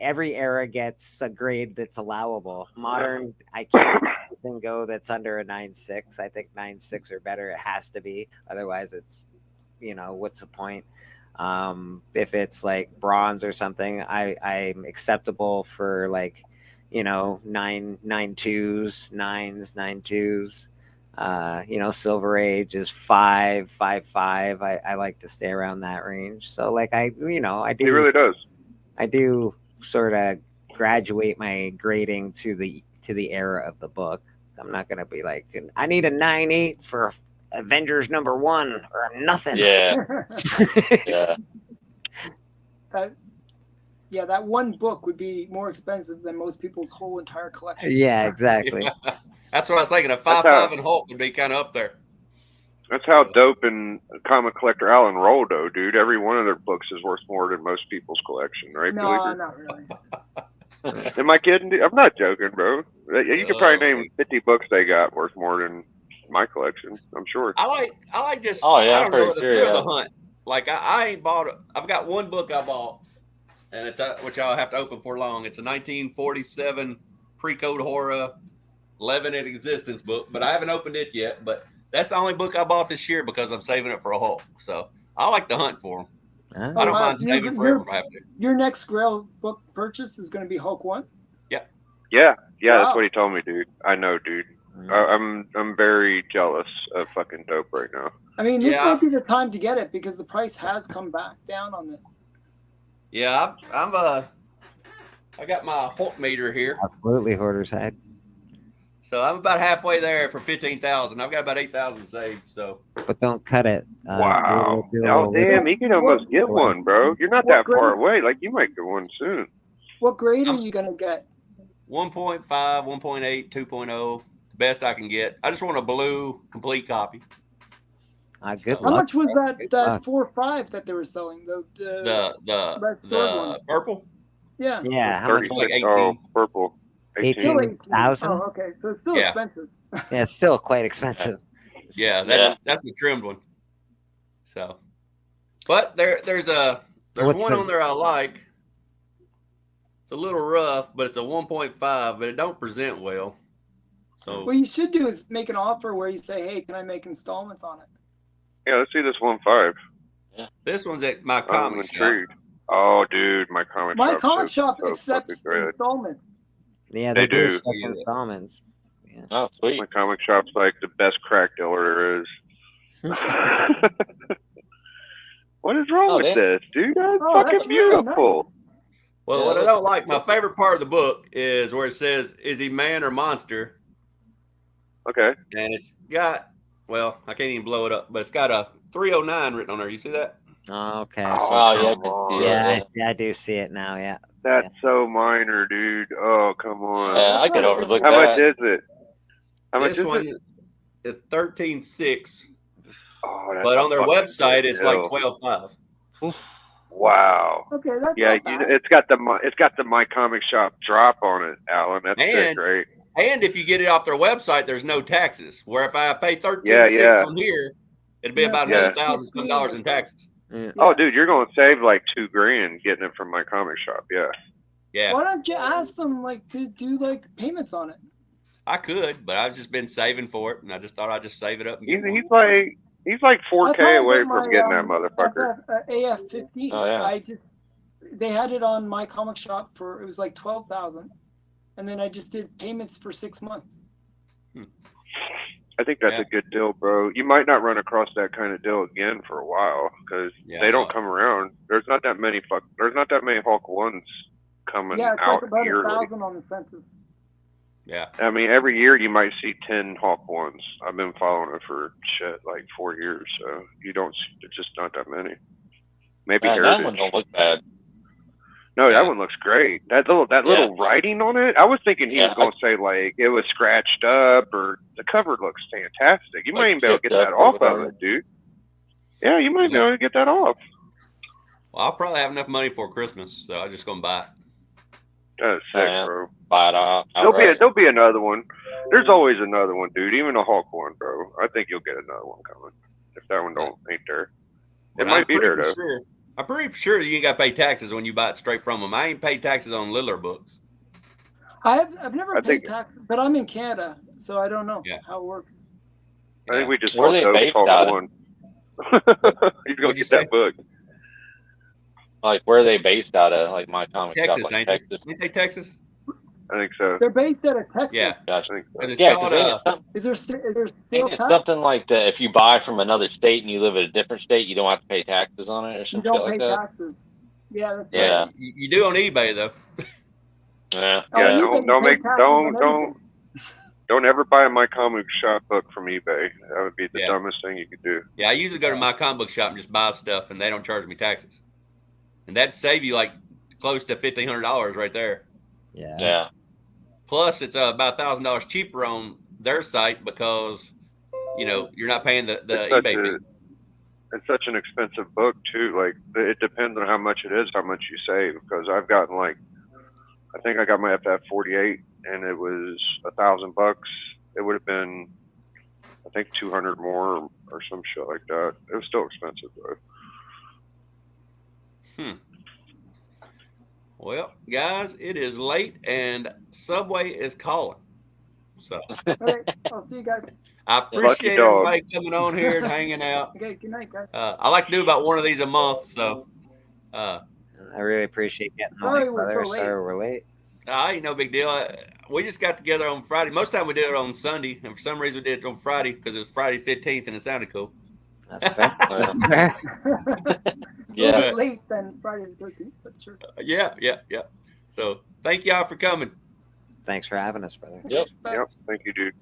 every era gets a grade that's allowable. Modern, I can't even go that's under a 9.6. I think 9.6 or better. It has to be. Otherwise, it's, what's the point? If it's like bronze or something, I'm acceptable for like, 9.2s, 9s, 9.2s. Silver Age is 5.55. I like to stay around that range. So like I He really does. I do sort of graduate my grading to the era of the book. I'm not gonna be like, I need a 9.8 for Avengers #1 or nothing. Yeah, yeah. That one book would be more expensive than most people's whole entire collection. Yeah, exactly. That's what I was thinking. A 5.5 and Hulk would be kind of up there. That's how dope and comic collector Alan Roldo, dude. Every one of their books is worth more than most people's collection, right? No, Bleaker? not really. Am I kidding? I'm not joking, bro. You could probably name 50 books they got worth more than my collection. I'm sure. I like just. Oh, yeah, I don't know for the sure, thrill of yeah. the hunt. Like I ain't bought. I've got one book I bought, and it's which I'll have to open for long. It's a 1947 pre-code horror 11 in existence book, but I haven't opened it yet. But that's the only book I bought this year because I'm saving it for a Hulk. So I like to hunt for them. I don't mind saving forever if I have to. Your next Grail book purchase is going to be Hulk 1? Yeah, Wow. that's what he told me, dude. I know, dude. I'm very jealous of fucking dope right now. I mean, this Yeah. might be the time to get it because the price has come back down on it. Yeah, I got my Hulk meter here, Absolutely, Hoarder's Head. so I'm about halfway there for 15,000. I've got about 8,000 saved. So But don't cut it. Wow. do a Oh, little- damn. You can almost get one, bro. You're not What that far grade? away. Like, you might get one soon. What grade are you going to get? 1.5, 1.8, 2.0, best I can get. I just want a Oh, blue complete copy. Good How luck. much was bro. Good that luck. 4.5 that they were selling? The Red Sword the one. purple. Yeah. Yeah, how much? 36. Like 18. Oh, purple. 18. Still 18. 18,000? Oh, okay. So it's still Yeah. expensive. Yeah, it's still quite expensive. Yeah, Yeah. that's the trimmed one. So, but there's What's one the- on there I like. It's a little rough, but it's a 1.5, but it don't present well. So What you should do is make an offer where you say, hey, can I make installments on it? Yeah, let's see this 1.5. this one's at my I'm comic shop. intrigued. Oh, dude, my comic My shop. comic shop so accepts fucking good. installments. Yeah, They they do do. accept installments. Yeah. Oh, sweet. My comic shop's like the best crack dealer there is. What is wrong Oh, with damn. this, dude? That's Oh, fucking that's really beautiful. Well, Yeah, what I that's- don't like, my favorite part of the book is where it says, "Is he man or monster?" Okay. And it's got, well, I can't even blow it up, but it's got a 309 written on there. You see that? Okay. Oh, yeah, I come can on. see yeah, that. I do see it now. Yeah. That's so minor, dude. Oh, come on. Yeah, I could overlook How much that. is it? How much This is one it? is 13.6, Oh, that's but a on their fucking website good it's like deal. 12.5. Wow. Okay, that's Yeah, not bad. it's got the My Comic Shop drop on it, Alan. That's sick, And- right? And if you get it off their website, there's no taxes. Where if I pay 13.6 Yeah. on here, it'd be Yeah, about yeah. another $1,000 dollars in taxes. Yeah. Oh, dude, you're gonna save like $2,000 getting it from My Comic Shop. Yeah. Yeah, Why don't you ask them like to do like payments on it? I could, but I've just been saving for it, and I just thought I'd just save it up and get one. He's like That's 4K how I away got from my, getting that motherfucker. AF-15. Oh, yeah. They had it on My Comic Shop for, it was like 12,000, and then I just did payments for 6 months. I think that's Yeah. a good deal, bro. You might not run across that kind of deal again for a while because Yeah, they don't no. come around. There's not that many Hulk ones coming Yeah, it's out like about yearly. 1,000 on the census. Yeah, I mean, every year you might see 10 Hulk ones. I've been following it for like 4 years, so you don't. It's just not that many. Maybe Man, that Heritage. one don't look bad. No, Yeah. that one looks great. That little writing on it. I was thinking he Yeah, was going to say like it was scratched up, or the cover looks fantastic. You Like might even be able to get chipped that up or off of whatever. it, dude. Yeah, you might be able to get that off. well, I'll probably have enough money for Christmas, so I'm just gonna buy it. That's sick, Yeah. bro. Buy it off. There'll be another one. There's always another one, dude. Even a Hulk one, bro. I think you'll get another one coming if that one ain't there. But might I'm be pretty there, though. Sure, I'm pretty sure you ain't got to pay taxes when you buy it straight from them. I ain't paid taxes on Littler books. I've never I paid think- tax, but I'm in Canada, so I don't know Yeah. how it works. I think we just Where bought they Dope based Hulk out of? one. He's gonna What'd you get that say? book. Like, where are they based out of? Like, My Comic Shop, Texas, like ain't Texas. they? Ain't they Texas? I think so. They're based out of Texas. Yeah, I think so. 'cause it's Yeah, called because Is there ain't steel it tax? something like that? If you buy from another state and you live in a different state, you don't have to pay taxes on it or You some shit don't like pay that. taxes. Yeah, that's Yeah. right. you do on eBay though. Yeah. Oh, Yeah, you can don't pay make taxes on everything. don't ever buy my comic shop book from eBay. That would be the Yeah. dumbest thing you could do. Yeah, I usually go to my comic book shop and just buy stuff, and they don't charge me taxes, and that'd save you like close to $1,500 right there. Yeah. Yeah. Plus, it's about $1,000 cheaper on their site because you're not paying the eBay fee. It's such an expensive book too. Like it depends on how much it is, how much you save. Because I've gotten I think I got my FF48, and it was $1,000. It would have been, I think, 200 more or some shit like that. It was still expensive though. Well, guys, it is late and Subway is calling. So All right, I'll see you guys. I Lucky appreciate dog. everybody coming on here and hanging out. Okay, good night, guys. I like to do about one of these a month, so I really appreciate getting on, Sorry we're brother. so late. Sorry we're late. ain't no big deal. We just got together on Friday. Most of the time we do it on Sunday, and for some reason we did it on Friday because it was Friday 15th and it sounded cool. That's fair. Yeah. That's fair. Yeah. It's late than Friday the 13th, but sure. Yeah. So thank y'all for coming. Thanks for having us, brother. Yep. Bye. Yep. Thank you, dude.